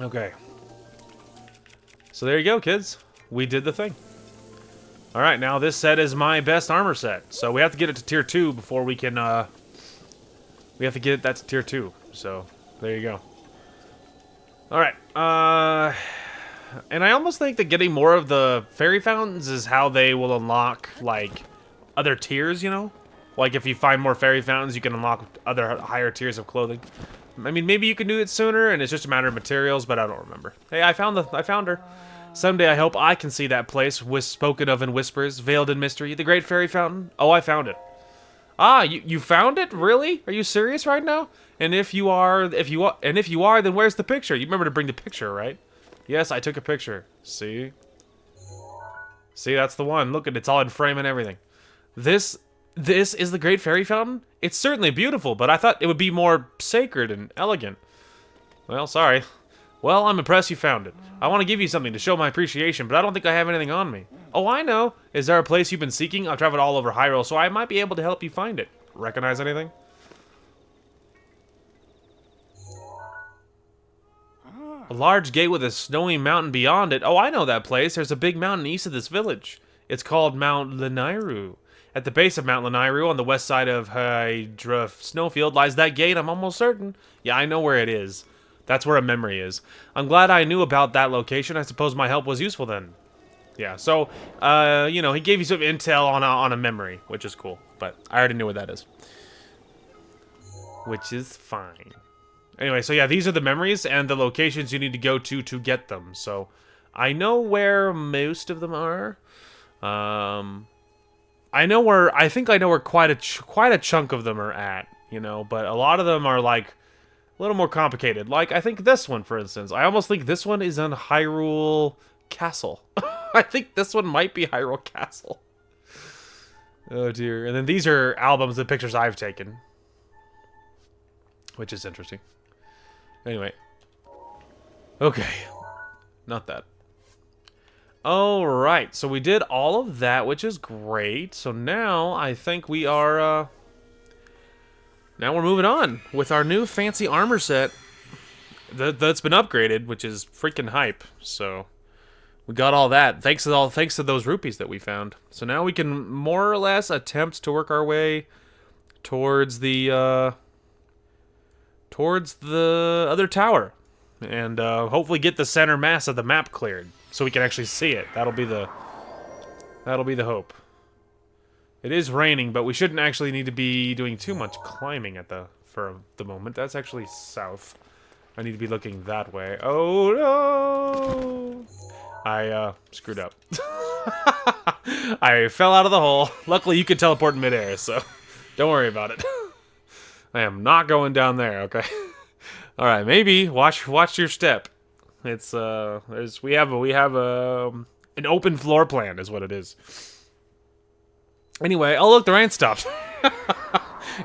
Okay. So there you go, kids. We did the thing. Alright, now this set is my best armor set. So we have to get it to tier 2 before we can, we have to get that to tier 2. So, there you go. Alright, and I almost think that getting more of the fairy fountains is how they will unlock, like, other tiers, you know? Like, if you find more fairy fountains, you can unlock other higher tiers of clothing. I mean, maybe you can do it sooner, and it's just a matter of materials, but I don't remember. Hey, I found her. Someday I hope I can see that place, spoken of in whispers, veiled in mystery, the great fairy fountain. Oh, I found it. Ah, you found it? Really? Are you serious right now? And if you are, then where's the picture? You remember to bring the picture, right? Yes, I took a picture. See? See, that's the one. Look, it's all in frame and everything. This is the Great Fairy Fountain? It's certainly beautiful, but I thought it would be more sacred and elegant. Well, sorry. Well, I'm impressed you found it. I want to give you something to show my appreciation, but I don't think I have anything on me. Oh, I know. Is there a place you've been seeking? I've traveled all over Hyrule, so I might be able to help you find it. Recognize anything? A large gate with a snowy mountain beyond it. Oh, I know that place. There's a big mountain east of this village. It's called Mount Lanayru. At the base of Mount Lanayru, on the west side of Hydra Snowfield, lies that gate, I'm almost certain. Yeah, I know where it is. That's where a memory is. I'm glad I knew about that location. I suppose my help was useful then. Yeah, so, you know, he gave you some intel on a memory, which is cool. But I already knew what that is. Which is fine. Anyway, so yeah, these are the memories and the locations you need to go to get them. So, I know where most of them are. I think I know where quite a chunk of them are at, you know, but a lot of them are like a little more complicated. Like, I think this one, for instance. I almost think this one is in Hyrule Castle. I think this one might be Hyrule Castle. Oh dear. And then these are albums and pictures I've taken, which is interesting. Anyway. Okay. Not that. Alright, so we did all of that, which is great. So now, I think we are, now we're moving on with our new fancy armor set that's been upgraded, which is freaking hype. So, we got all that, thanks to those rupees that we found. So now we can more or less attempt to work our way towards the other tower. And hopefully get the center mass of the map cleared, so we can actually see it. That'll be the hope. It is raining, but we shouldn't actually need to be doing too much climbing for the moment. That's actually south. I need to be looking that way. Oh no! I screwed up. I fell out of the hole. Luckily, you can teleport in midair, so don't worry about it. I am not going down there. Okay. All right, maybe watch your step. It's we have an open floor plan is what it is. Anyway, oh look, the rain stopped.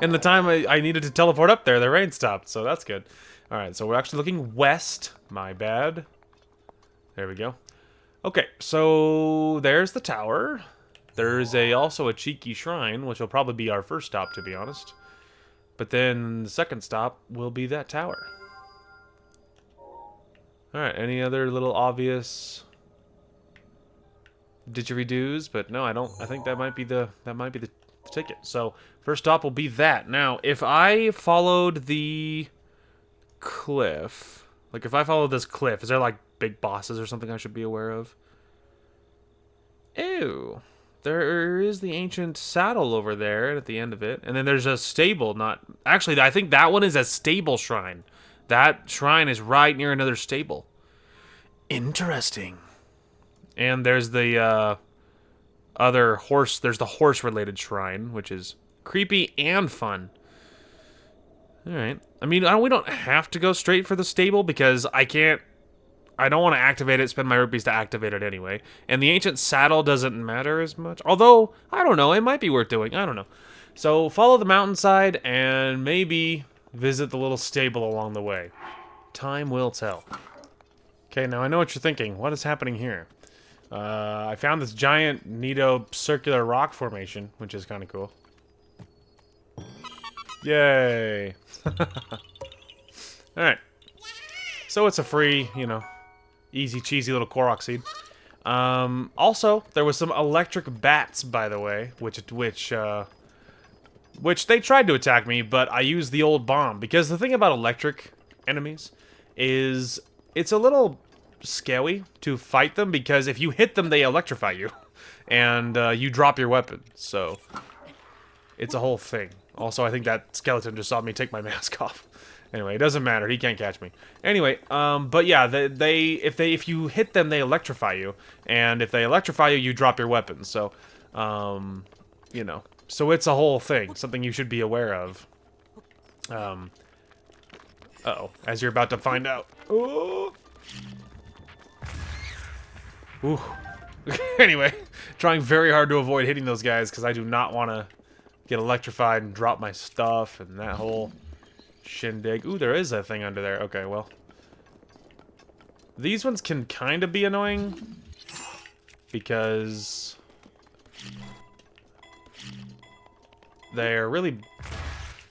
And the time I needed to teleport up there, the rain stopped, so that's good. All right, so we're actually looking west. My bad. There we go. Okay, so there's the tower. There's also a cheeky shrine, which will probably be our first stop, to be honest. But then the second stop will be that tower. Alright, any other little obvious didgeridoos? But no, I don't. I think that might be the ticket. So first stop will be that. Now, if I followed the cliff, like if I follow this cliff, is there like big bosses or something I should be aware of? Ew. There is the ancient saddle over there at the end of it. And then there's a stable, actually, I think that one is a stable shrine. That shrine is right near another stable. Interesting. And there's the other horse, there's the horse-related shrine, which is creepy and fun. Alright. I mean, we don't have to go straight for the stable because I don't want to activate it, spend my rupees to activate it anyway. And the ancient saddle doesn't matter as much. Although, I don't know, it might be worth doing. I don't know. So, follow the mountainside and maybe visit the little stable along the way. Time will tell. Okay, now I know what you're thinking. What is happening here? I found this giant Nito circular rock formation, which is kind of cool. Yay! Alright. So it's a free, you know, easy cheesy little Korok seed. Also, there was some electric bats, by the way, which they tried to attack me, but I used the old bomb. Because the thing about electric enemies is it's a little scary to fight them, because if you hit them, they electrify you. And you drop your weapon, so it's a whole thing. Also, I think that skeleton just saw me take my mask off. Anyway, it doesn't matter. He can't catch me. Anyway, but yeah, if you hit them, they electrify you, and if they electrify you, you drop your weapon. So, you know, so it's a whole thing, something you should be aware of. Uh-oh, as you're about to find out. Ooh. Ooh. Anyway, trying very hard to avoid hitting those guys because I do not want to get electrified and drop my stuff and that whole shindig. Ooh, there is a thing under there. Okay, well. These ones can kind of be annoying because they're really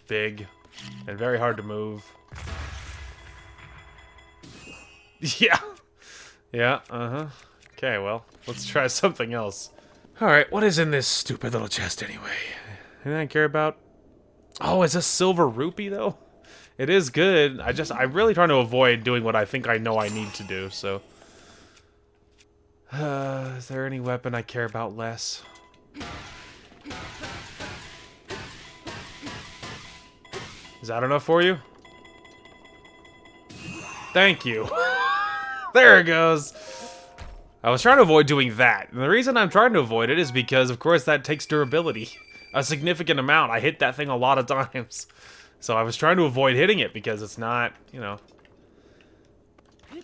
big and very hard to move. Yeah. Yeah, uh-huh. Okay, well, let's try something else. Alright, what is in this stupid little chest anyway? Anything I care about? Oh, is this silver rupee, though? It is good. I'm really trying to avoid doing what I think I know I need to do, so. Is there any weapon I care about less? Is that enough for you? Thank you. There it goes. I was trying to avoid doing that. And the reason I'm trying to avoid it is because, of course, that takes durability. A significant amount. I hit that thing a lot of times. So I was trying to avoid hitting it because it's not, you know...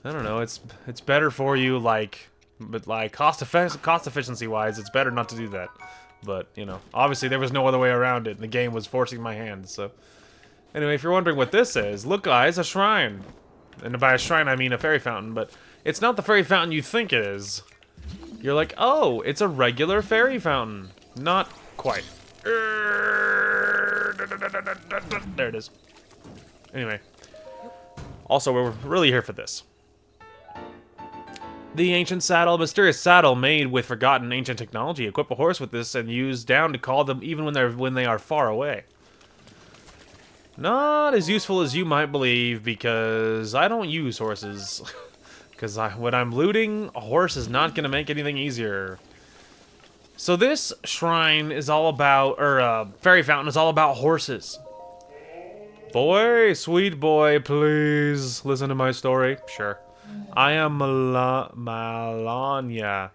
I don't know, it's better for you, like... But, like, cost efficiency-wise, it's better not to do that. But, you know, obviously there was no other way around it, and the game was forcing my hand, so... Anyway, if you're wondering what this is, look guys, a shrine. And by a shrine, I mean a fairy fountain, but it's not the fairy fountain you think it is. You're like, oh, it's a regular fairy fountain. Not quite. There it is. Anyway. Also, we're really here for this. The ancient saddle, mysterious saddle made with forgotten ancient technology. Equip a horse with this and use down to call them even when they are far away. Not as useful as you might believe, because I don't use horses. Because when I'm looting, a horse is not going to make anything easier. So this shrine is all about, or fairy fountain is all about horses. Boy, sweet boy, please listen to my story. Sure. I am Malanya.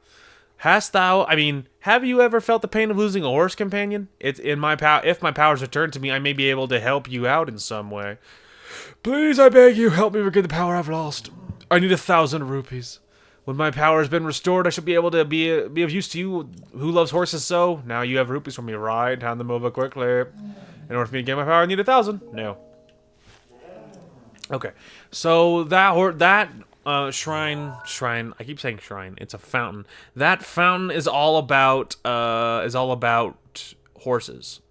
Have you ever felt the pain of losing a horse companion? It's in my if my powers return to me, I may be able to help you out in some way. Please, I beg you, help me regain the power I've lost. I need 1,000 rupees. When my power has been restored, I should be able to be of use to you who loves horses so. Now you have rupees for me, right? Hand them over quickly. In order for me to gain my power, I need 1,000. No. Okay. So that shrine, I keep saying shrine, it's a fountain. That fountain is all about horses.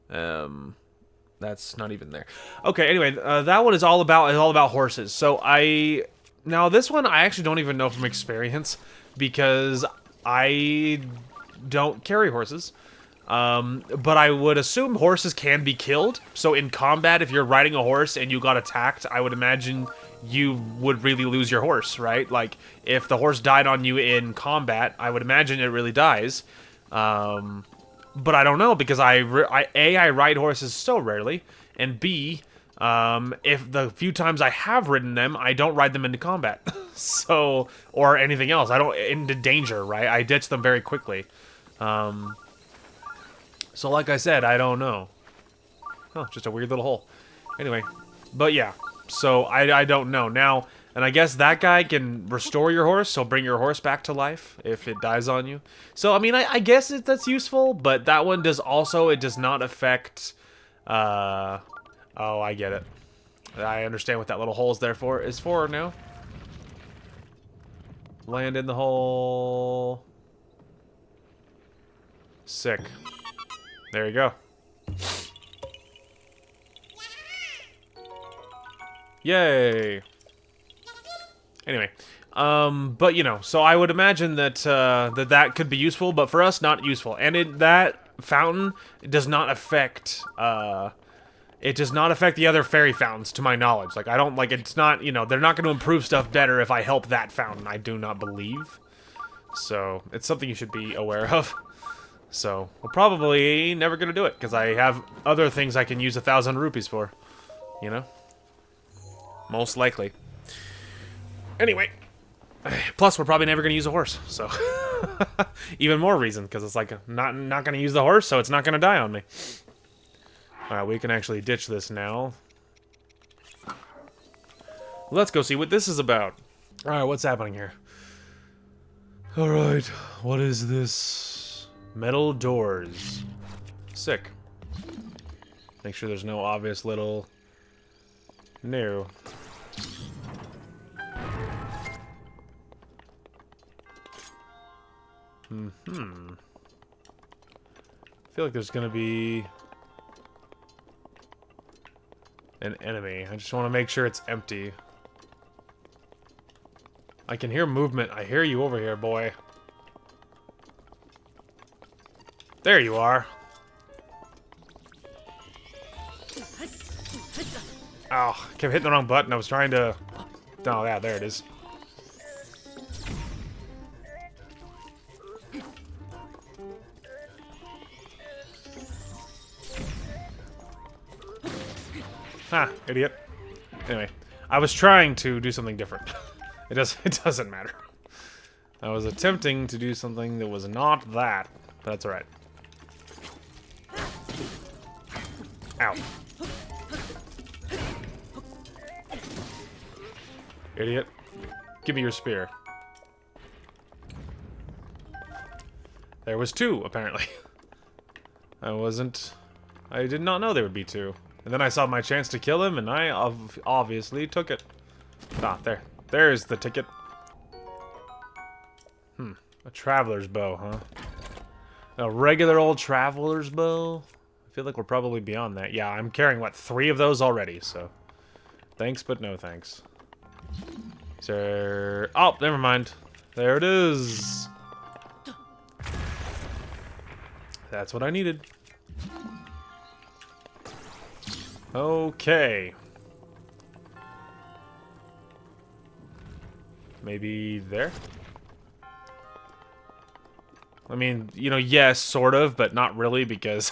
That's not even there. Okay, anyway, that one is all about horses. So now this one I actually don't even know from experience because I don't carry horses. But I would assume horses can be killed. So in combat, if you're riding a horse and you got attacked, I would imagine you would really lose your horse, right? Like, if the horse died on you in combat, I would imagine it really dies. But I don't know, because A, I ride horses so rarely, and B, if the few times I have ridden them, I don't ride them into combat. So, or anything else. I don't, into danger, right? I ditch them very quickly. So like I said, I don't know. Oh, just a weird little hole. Anyway, but yeah. So, I don't know. Now, and I guess that guy can restore your horse, so bring your horse back to life if it dies on you. So, I mean, I guess that's useful, but that one does also, it does not affect, oh, I get it. I understand what that little hole is there for, now. Land in the hole. Sick. There you go. Yay. Anyway. But you know, so I would imagine that that could be useful, but for us, not useful. And that fountain does not affect it does not affect the other fairy fountains, to my knowledge. Like, I don't, like, it's not, you know, they're not going to improve stuff better if I help that fountain, I do not believe. So, it's something you should be aware of. So, we're probably never going to do it, because I have other things I can use 1,000 rupees for. You know? Most likely. Anyway. Plus, we're probably never going to use a horse, so... Even more reason, because it's like, not going to use the horse, so it's not going to die on me. Alright, we can actually ditch this now. Let's go see what this is about. Alright, what's happening here? Alright, what is this? Metal doors. Sick. Make sure there's no obvious little... No. I feel like there's gonna be... an enemy. I just want to make sure it's empty. I can hear movement. I hear you over here, boy. There you are. Oh, I kept hitting the wrong button. I was trying to... Oh, yeah, there it is. Ha, idiot. Anyway, I was trying to do something different. It doesn't matter. I was attempting to do something that was not that, but that's alright. Ow. Idiot. Give me your spear. There was two, apparently. I did not know there would be two. And then I saw my chance to kill him, and I obviously took it. Ah, there. There's the ticket. A traveler's bow, huh? A regular old traveler's bow? I feel like we're probably beyond that. Yeah, I'm carrying, what, 3 of those already, so... Thanks, but no thanks. Sir... Oh, never mind. There it is. That's what I needed. Okay. Maybe there? I mean, you know, yes, sort of, but not really, because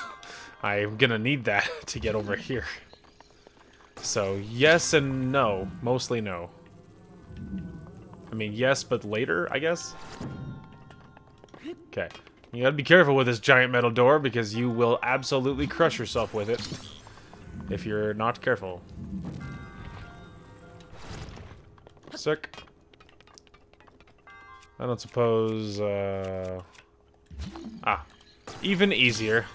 I'm gonna need that to get over here. So, yes and no. Mostly no. I mean, yes, but later, I guess? Okay. You gotta be careful with this giant metal door, because you will absolutely crush yourself with it. If you're not careful. Sick. I don't suppose, Ah. Even easier.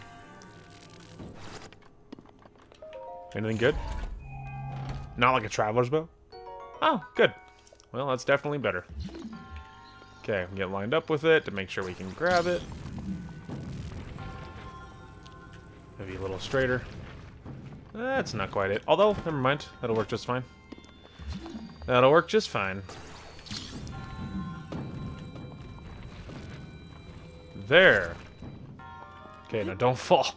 Anything good? Not like a traveler's bow? Oh, good. Well, that's definitely better. Okay, get lined up with it to make sure we can grab it. Maybe a little straighter. That's not quite it. Although, never mind. That'll work just fine. That'll work just fine. There. Okay, now don't fall.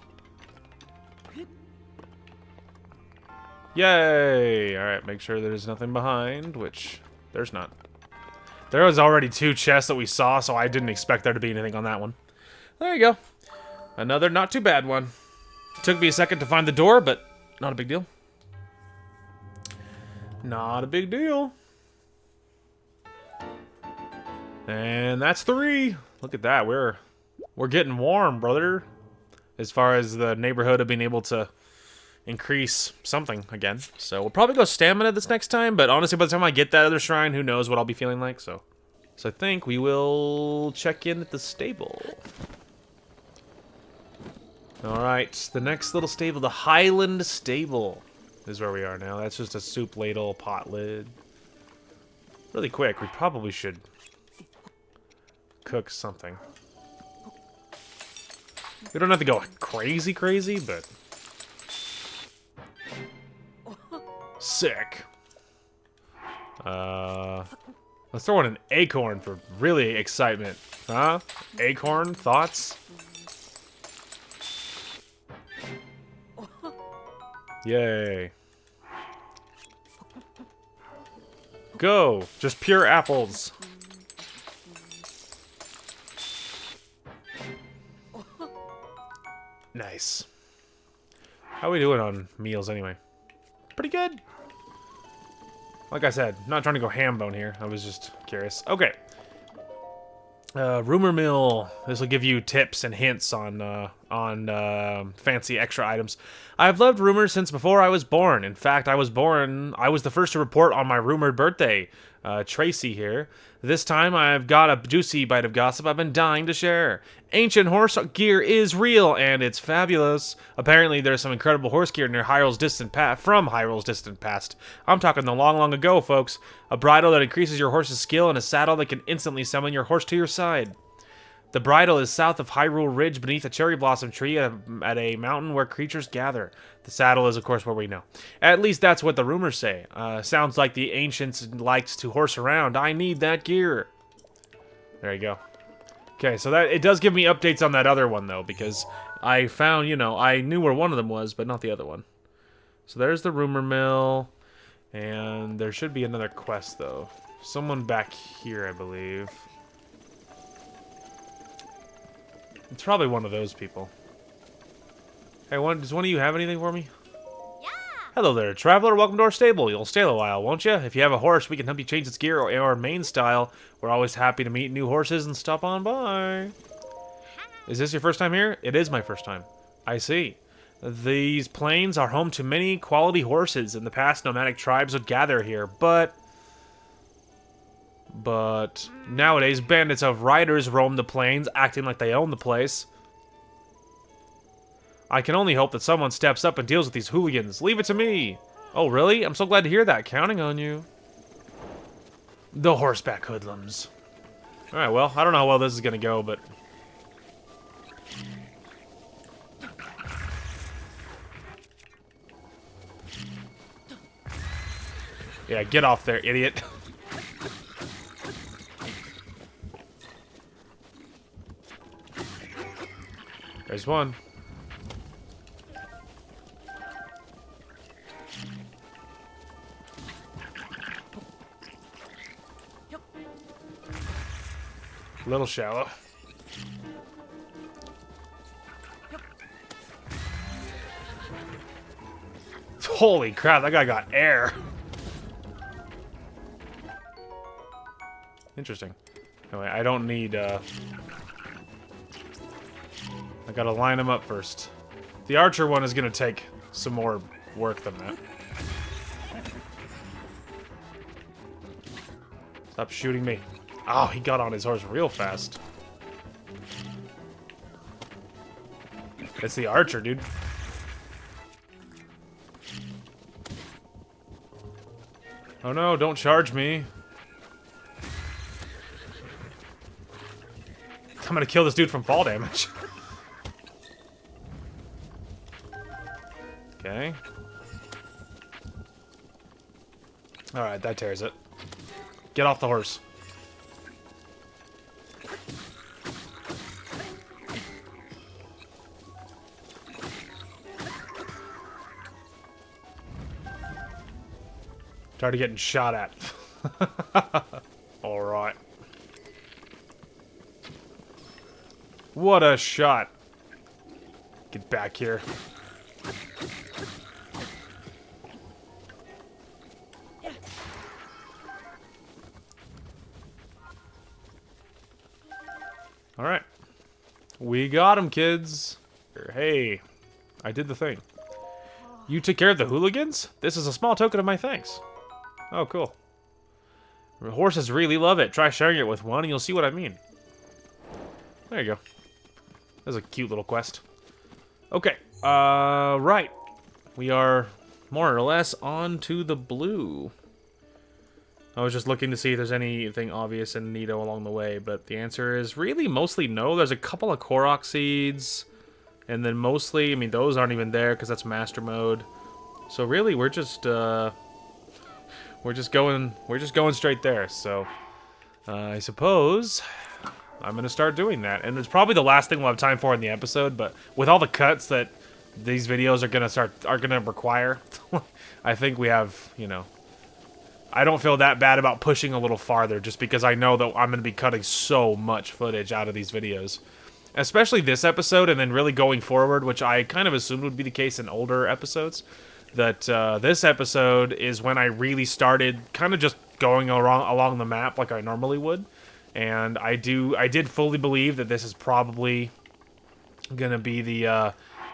Yay! Alright, make sure there's nothing behind, which there's not. There was already 2 chests that we saw, so I didn't expect there to be anything on that one. There you go. Another not too bad one. Took me a second to find the door, but not a big deal. Not a big deal. And that's 3. Look at that. We're getting warm, brother. As far as the neighborhood of being able to increase something again. So we'll probably go stamina this next time, but honestly, by the time I get that other shrine, who knows what I'll be feeling like, so I think we will check in at the stable. Alright, the next little stable, the Highland Stable, is where we are now. That's just a soup ladle, pot lid. Really quick, we probably should cook something. We don't have to go crazy, but... Sick. Let's throw in an acorn for really excitement. Huh? Acorn? Thoughts? Yay. Go! Just pure apples. Nice. How are we doing on meals anyway? Pretty good. Like I said, not trying to go ham bone here. I was just curious. Okay. Rumor mill. This will give you tips and hints on fancy extra items. I've loved rumors since before I was born. In fact, I was the first to report on my rumored birthday. Tracy here. This time I've got a juicy bite of gossip I've been dying to share. Ancient horse gear is real, and it's fabulous. Apparently, there's some incredible horse gear near Hyrule's distant past. I'm talking the long, long ago, folks. A bridle that increases your horse's skill and a saddle that can instantly summon your horse to your side. The bridle is south of Hyrule Ridge beneath a cherry blossom tree at a mountain where creatures gather. The saddle is, of course, what we know. At least that's what the rumors say. Sounds like the ancients liked to horse around. I need that gear. There you go. Okay, so that it does give me updates on that other one, though, because I found, you know, I knew where one of them was, but not the other one. So there's the rumor mill, and there should be another quest, though. Someone back here, I believe. It's probably one of those people. Hey, does one of you have anything for me? Yeah. Hello there, traveler. Welcome to our stable. You'll stay a while, won't you? If you have a horse, we can help you change its gear or main style. We're always happy to meet new horses and stop on by. Is this your first time here? It is my first time. I see. These plains are home to many quality horses. In the past, nomadic tribes would gather here, but nowadays, bandits of riders roam the plains, acting like they own the place. I can only hope that someone steps up and deals with these hooligans. Leave it to me. Oh, really? I'm so glad to hear that. Counting on you. The horseback hoodlums. Alright, well, I don't know how well this is gonna go, but... Yeah, get off there, idiot. There's one. A little shallow. Holy crap, that guy got air. Interesting. Anyway, I don't need, I gotta line them up first. The archer one is gonna take some more work than that. Stop shooting me. Oh, he got on his horse real fast. It's the archer, dude. Oh no, don't charge me. I'm gonna kill this dude from fall damage. Okay. Alright, that tears it. Get off the horse. Started getting shot at. Alright. What a shot. Get back here. Alright. We got him, kids. Hey, I did the thing. You took care of the hooligans? This is a small token of my thanks. Oh, cool. Horses really love it. Try sharing it with one and you'll see what I mean. There you go. That's a cute little quest. Okay. Right. We are more or less on to the blue. I was just looking to see if there's anything obvious in Nito along the way, but the answer is really mostly no. There's a couple of Korok seeds, and then mostly, I mean, those aren't even there because that's Master Mode. So really, we're just going straight there. So I suppose I'm gonna start doing that, and it's probably the last thing we'll have time for in the episode. But with all the cuts that these videos are gonna require, I think we have, you know. I don't feel that bad about pushing a little farther just because I know that I'm going to be cutting so much footage out of these videos. Especially this episode and then really going forward, which I kind of assumed would be the case in older episodes. That this episode is when I really started kind of just going along the map like I normally would. And I did fully believe that this is probably going to be the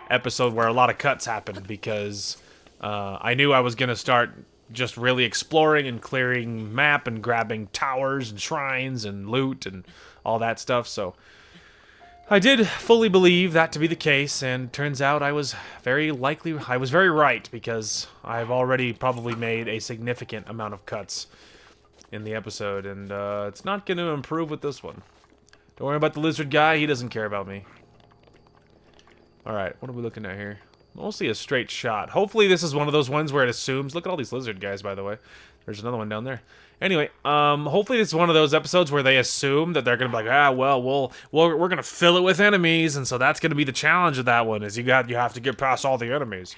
episode where a lot of cuts happened because I knew I was going to start just really exploring and clearing map and grabbing towers and shrines and loot and all that stuff. So I did fully believe that to be the case, and turns out I was very right because I've already probably made a significant amount of cuts in the episode, and it's not going to improve with this one. Don't worry about the lizard guy, he doesn't care about me. Alright, what are we looking at here? Mostly a straight shot. Hopefully this is one of those ones where it assumes... Look at all these lizard guys, by the way. There's another one down there. Anyway, hopefully this is one of those episodes where they assume that they're going to be like, ah, well, we're going to fill it with enemies, and so that's going to be the challenge of that one, is you have to get past all the enemies.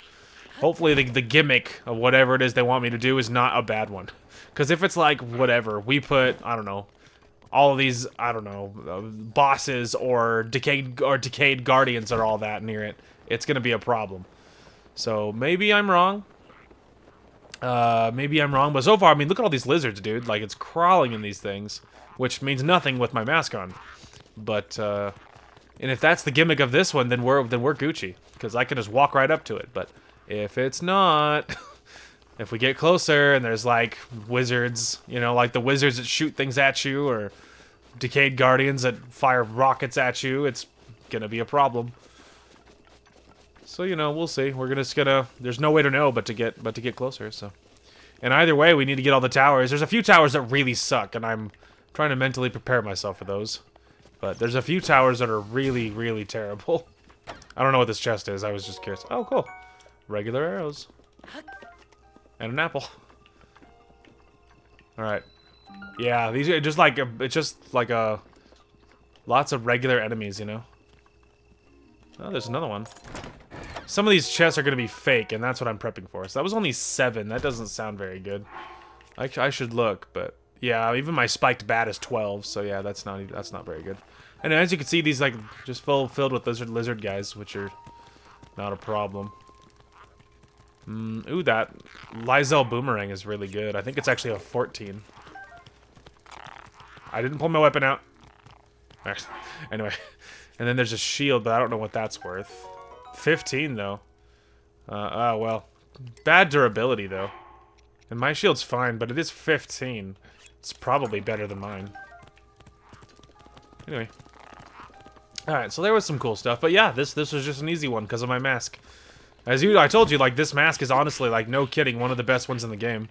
Hopefully the gimmick of whatever it is they want me to do is not a bad one. Because if it's like, whatever, we put, I don't know, all of these, I don't know, bosses or decayed guardians or all that near it, it's going to be a problem. So maybe I'm wrong. But so far, I mean, look at all these lizards, dude. Like, it's crawling in these things, which means nothing with my mask on. But, and if that's the gimmick of this one, then we're Gucci, because I can just walk right up to it. But if it's not, if we get closer and there's, like, wizards, you know, like the wizards that shoot things at you, or decayed guardians that fire rockets at you, it's gonna be a problem. So, you know, we'll see. We're just gonna... There's no way to know but to get closer, so... And either way, we need to get all the towers. There's a few towers that really suck, and I'm trying to mentally prepare myself for those. But there's a few towers that are really, really terrible. I don't know what this chest is. I was just curious. Oh, cool. Regular arrows. And an apple. Alright. Yeah, these are just like... It's just like a... Lots of regular enemies, you know? Oh, there's another one. Some of these chests are going to be fake, and that's what I'm prepping for. So that was only 7. That doesn't sound very good. I should look, but yeah, even my spiked bat is 12. So yeah, that's not very good. And as you can see, these like just filled with lizard guys, which are not a problem. Ooh, that Lysel boomerang is really good. I think it's actually a 14. I didn't pull my weapon out. Anyway, and then there's a shield, but I don't know what that's worth. 15 though. Oh well. Bad durability though. And my shield's fine, but it is 15. It's probably better than mine. Anyway. Alright, so there was some cool stuff. But yeah, this was just an easy one because of my mask. I told you, like, this mask is honestly, like, no kidding, one of the best ones in the game.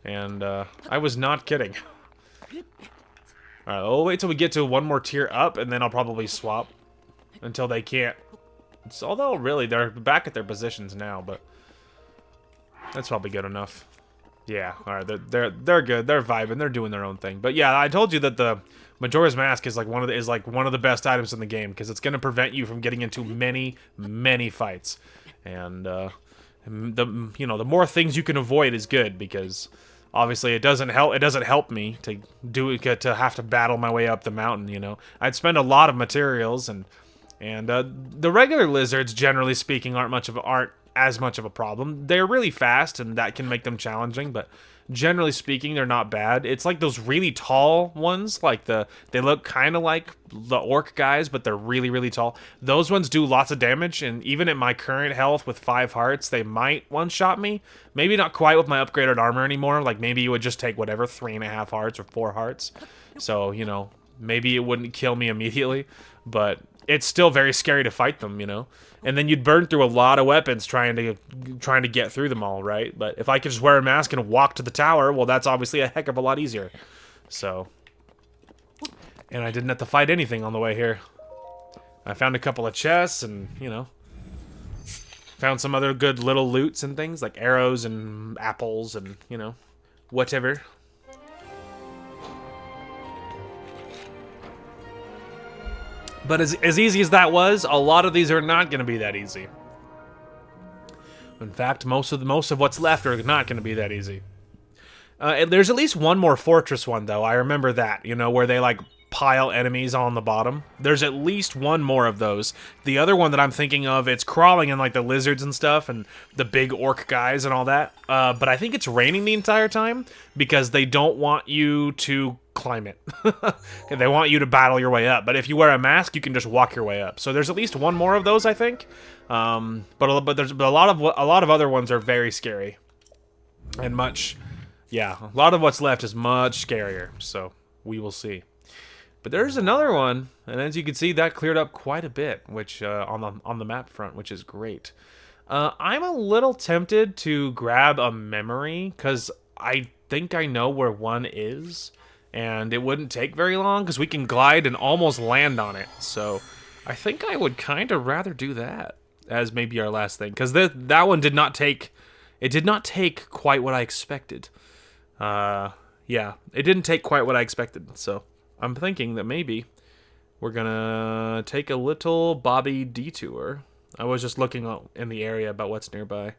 And I was not kidding. Alright, we'll wait till we get to one more tier up, and then I'll probably swap. Until they can't. Although, really, they're back at their positions now, but that's probably good enough. Yeah, all right, they're good. They're vibing. They're doing their own thing. But yeah, I told you that the Majora's Mask is like one of the best items in the game because it's going to prevent you from getting into many fights. And the more things you can avoid is good because obviously it doesn't help me to have to battle my way up the mountain, you know. I'd spend a lot of materials and the regular lizards, generally speaking, aren't as much of a problem. They're really fast, and that can make them challenging, but generally speaking, they're not bad. It's like those really tall ones, like they look kind of like the orc guys, but they're really, really tall. Those ones do lots of damage, and even at my current health with 5 hearts, they might one-shot me. Maybe not quite with my upgraded armor anymore. Like, maybe it would just take, whatever, 3.5 hearts or 4 hearts. So, you know, maybe it wouldn't kill me immediately, but it's still very scary to fight them, you know. And then you'd burn through a lot of weapons trying to get through them all, right? But if I could just wear a mask and walk to the tower, well, that's obviously a heck of a lot easier. So, and I didn't have to fight anything on the way here. I found a couple of chests and, you know, found some other good little loots and things like arrows and apples and, you know, whatever. But as easy as that was, a lot of these are not going to be that easy. In fact, most of what's left are not going to be that easy. There's at least one more fortress one, though. I remember that, you know, where they, like, pile enemies on the bottom. There's at least one more of those. The other one that I'm thinking of, it's crawling in, like, the lizards and stuff, and the big orc guys and all that. But I think it's raining the entire time, because they don't want you to climb it. They want you to battle your way up. But if you wear a mask, you can just walk your way up. So there's at least one more of those, I think. But there's a lot of other ones are very scary. And much... Yeah, a lot of what's left is much scarier, so we will see. But there's another one, and as you can see, that cleared up quite a bit, which on the map front, which is great. I'm a little tempted to grab a memory, because I think I know where one is, and it wouldn't take very long, because we can glide and almost land on it. So I think I would kind of rather do that as maybe our last thing, because that one did not take quite what I expected. Yeah, it didn't take quite what I expected, so I'm thinking that maybe we're gonna take a little Bobby detour. I was just looking in the area about what's nearby,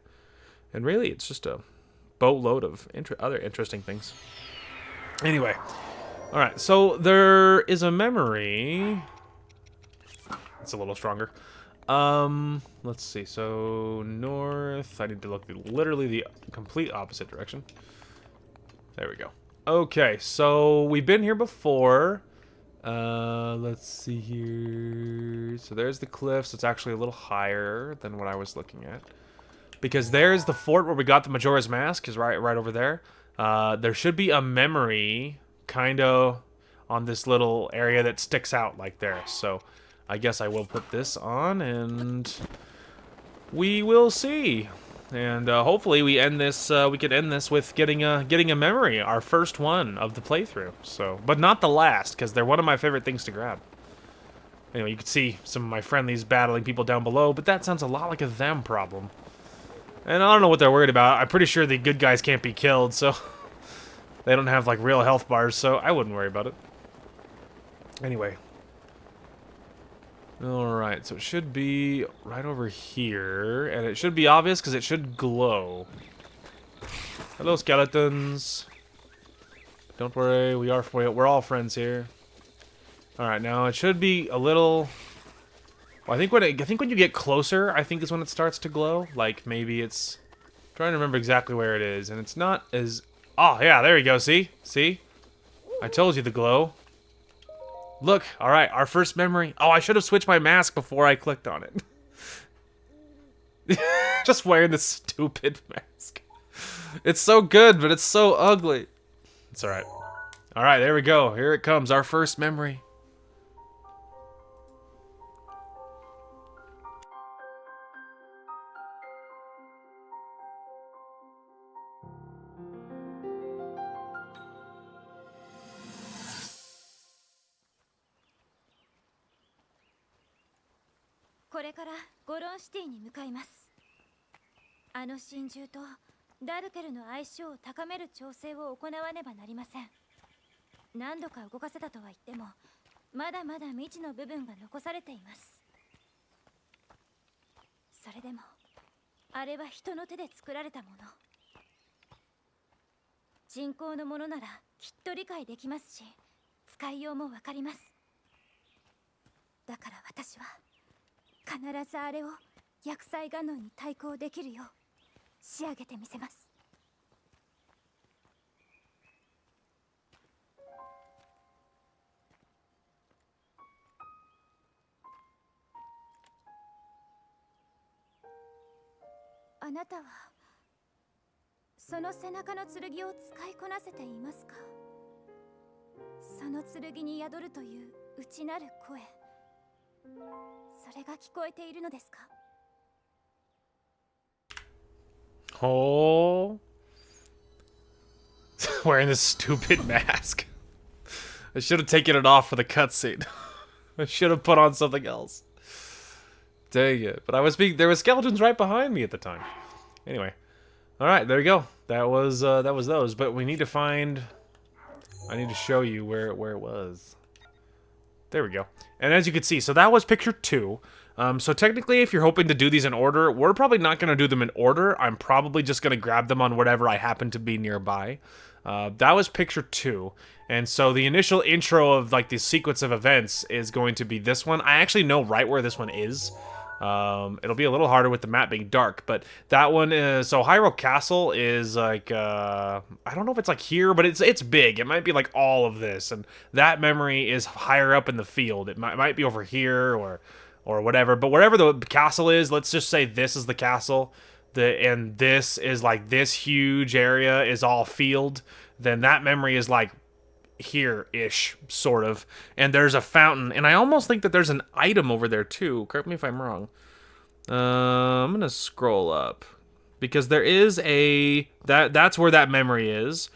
and really it's just a boatload of other interesting things. Anyway, alright, so there is a memory. It's a little stronger. Let's see, so north, I need to look literally the complete opposite direction. There we go. Okay, so we've been here before. Let's see here. So there's the cliffs. It's actually a little higher than what I was looking at. Because there's the fort where we got the Majora's Mask, is right over there. There should be a memory kind of on this little area that sticks out like there. So I guess I will put this on and we will see. And hopefully we end this. We could end this with getting a memory, our first one of the playthrough. So, but not the last, because they're one of my favorite things to grab. Anyway, you can see some of my friendlies battling people down below, but that sounds a lot like a them problem. And I don't know what they're worried about. I'm pretty sure the good guys can't be killed, so they don't have like real health bars, so I wouldn't worry about it. Anyway. Alright, so it should be right over here, and it should be obvious because it should glow. Hello, skeletons. Don't worry, we're all friends here. Alright, now it should be a little... Well, I think when you get closer, I think is when it starts to glow. Like, maybe it's... I'm trying to remember exactly where it is, and it's not as... Oh, yeah, there you go, see? See? I told you the glow. Look, alright, our first memory. Oh, I should have switched my mask before I clicked on it. Just wearing this stupid mask. It's so good, but it's so ugly. It's alright. Alright, there we go. Here it comes, our first memory. それが聞こえているのですか? Oh. Wearing this stupid mask. I should have taken it off for the cutscene. I should have put on something else. Dang it. But I was being, there were skeletons right behind me at the time. Anyway. Alright, there you go. That was those. But we need to find, I need to show you where it was. There we go. And as you can see, so that was picture 2. So technically, if you're hoping to do these in order, we're probably not going to do them in order. I'm probably just going to grab them on whatever I happen to be nearby. That was picture 2. And so the initial intro of like the sequence of events is going to be this one. I actually know right where this one is. It'll be a little harder with the map being dark, but that one is, so Hyrule Castle is like, I don't know if it's like here, but it's big. It might be like all of this, and that memory is higher up in the field. It might be over here or whatever, but wherever the castle is, let's just say this is the castle, and this is like this huge area is all field, then that memory is like here-ish, sort of. And there's a fountain, and I almost think that there's an item over there too. Correct me if I'm wrong. I'm gonna scroll up because there is a that's where that memory is.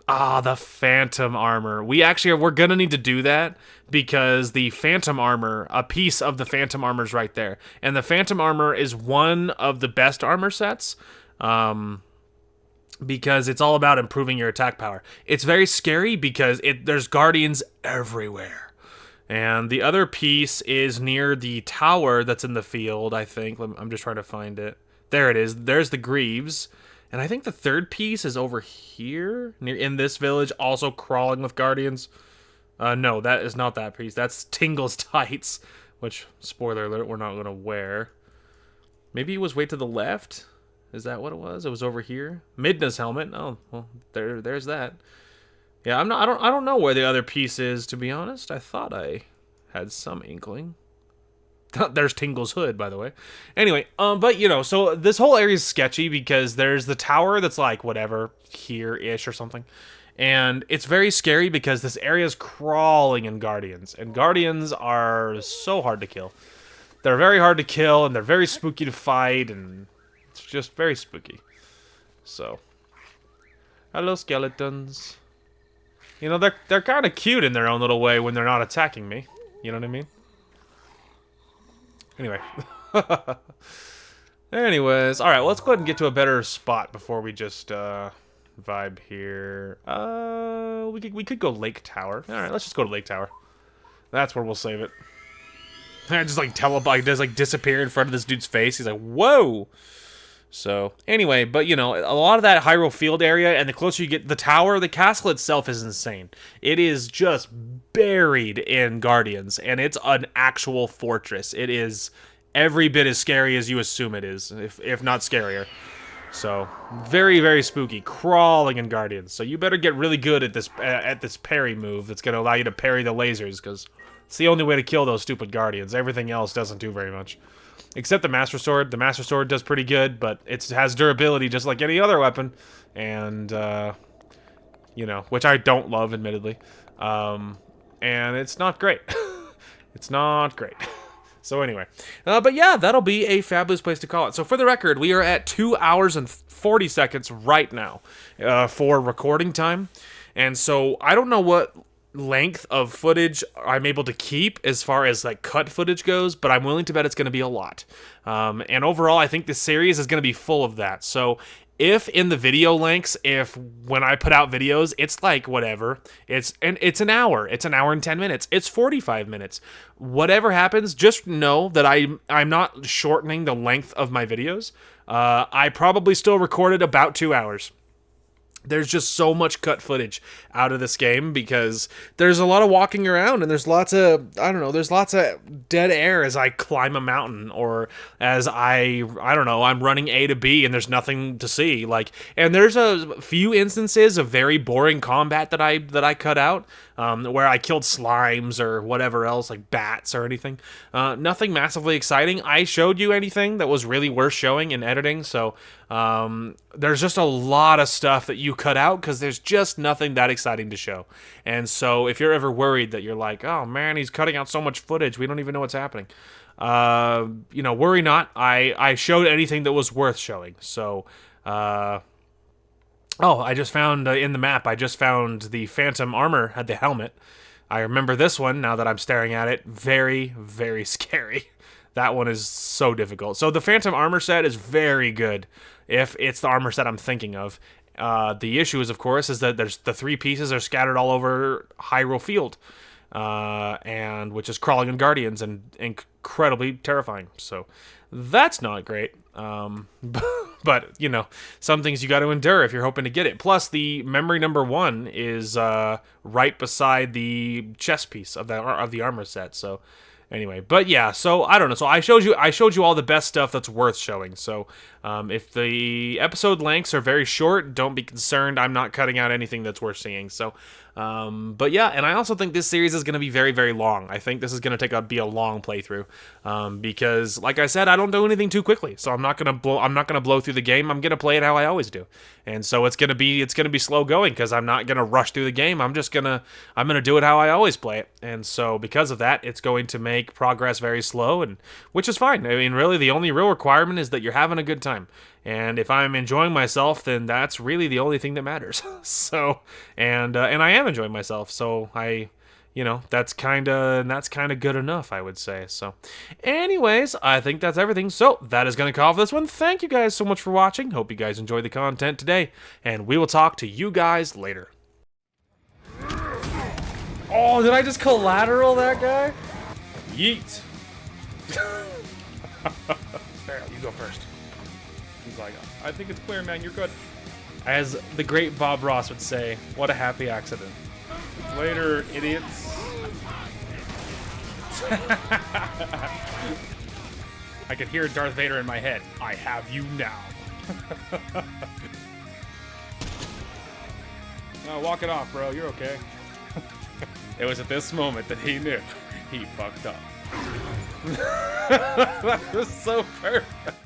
Ah, the Phantom Armor. We're gonna need to do that because the Phantom Armor, a piece of the Phantom Armor is right there, and the Phantom Armor is one of the best armor sets. Because it's all about improving your attack power. It's very scary because there's guardians everywhere. And the other piece is near the tower that's in the field, I think. I'm just trying to find it. There it is. There's the Greaves. And I think the third piece is over here, in this village, also crawling with guardians. No, that is not that piece. That's Tingle's tights, which, spoiler alert, we're not going to wear. Maybe it was way to the left? Is that what it was? It was over here. Midna's helmet. Oh, well, there's that. Yeah, I don't know where the other piece is, to be honest. I thought I had some inkling. There's Tingle's hood, by the way. Anyway, but you know, so this whole area is sketchy because there's the tower that's like whatever here-ish or something. And it's very scary because this area is crawling in guardians, and guardians are so hard to kill. They're very hard to kill, and they're very spooky to fight, and it's just very spooky. So, hello, skeletons. You know, they're kind of cute in their own little way when they're not attacking me. You know what I mean? Anyway. Anyways, all right, well, let's go ahead and get to a better spot before we just vibe here. We could go Lake Tower. All right, let's just go to Lake Tower. That's where we'll save it. I just like does like disappear in front of this dude's face. He's like, whoa. So anyway, but you know, a lot of that Hyrule Field area, and the closer you get, the tower, the castle itself is insane. It is just buried in guardians, and it's an actual fortress. It is every bit as scary as you assume it is, if not scarier. So very, very spooky, crawling in guardians. So you better get really good at this parry move that's going to allow you to parry the lasers, because it's the only way to kill those stupid guardians. Everything else doesn't do very much. Except the Master Sword. The Master Sword does pretty good, but it has durability just like any other weapon. And, you know, which I don't love, admittedly. And it's not great. It's not great. So anyway. But yeah, that'll be a fabulous place to call it. So for the record, we are at 2 hours and 40 seconds right now for recording time. And so I don't know what length of footage I'm able to keep as far as like cut footage goes, but I'm willing to bet it's going to be a lot. And overall, I think this series is going to be full of that. So if in the video lengths, if when I put out videos, it's like whatever, it's an hour and 10 minutes, it's 45 minutes, whatever happens, just know that I'm not shortening the length of my videos. I probably still recorded about 2 hours. There's just so much cut footage out of this game because there's a lot of walking around, and there's lots of, I don't know, there's lots of dead air as I climb a mountain, or as I don't know, I'm running A to B and there's nothing to see. Like, and there's a few instances of very boring combat that I cut out, where I killed slimes or whatever else, like bats or anything. Nothing massively exciting. I showed you anything that was really worth showing in editing, so there's just a lot of stuff that you you cut out because there's just nothing that exciting to show. And so if you're ever worried that you're like, oh man, he's cutting out so much footage, we don't even know what's happening. Worry not. I showed anything that was worth showing. So, I just found in the map, I just found the Phantom armor had the helmet. I remember this one now that I'm staring at it. Very, very scary. That one is so difficult. So the Phantom armor set is very good if it's the armor set I'm thinking of. The issue is, of course, is that there's the 3 pieces are scattered all over Hyrule Field, and which is crawling in Guardians and incredibly terrifying. So that's not great. But some things you got to endure if you're hoping to get it. Plus, the memory number 1 is right beside the chest piece of the armor set. So. Anyway, but yeah, so I don't know. So I showed you all the best stuff that's worth showing. So if the episode lengths are very short, don't be concerned. I'm not cutting out anything that's worth seeing. So, but yeah, and I also think this series is going to be very, very long. I think this is going to be a long playthrough because, like I said, I don't do anything too quickly. So I'm not gonna blow through the game. I'm gonna play it how I always do, and so it's gonna be slow going because I'm not gonna rush through the game. I'm gonna do it how I always play it, and so because of that, it's going to make progress very slow, and which is fine. I mean, really, the only real requirement is that you're having a good time. And if I'm enjoying myself, then that's really the only thing that matters. So, and I am enjoying myself. So that's kind of good enough, I would say. So, anyways, I think that's everything. So that is going to call for this one. Thank you guys so much for watching. Hope you guys enjoyed the content today, and we will talk to you guys later. Oh, did I just collateral that guy? Yeet. There, you go first. He's like, I think it's clear, man. You're good. As the great Bob Ross would say, what a happy accident. Later, idiots. I could hear Darth Vader in my head. I have you now. No, walk it off, bro. You're okay. It was at this moment that he knew he fucked up. That was so perfect.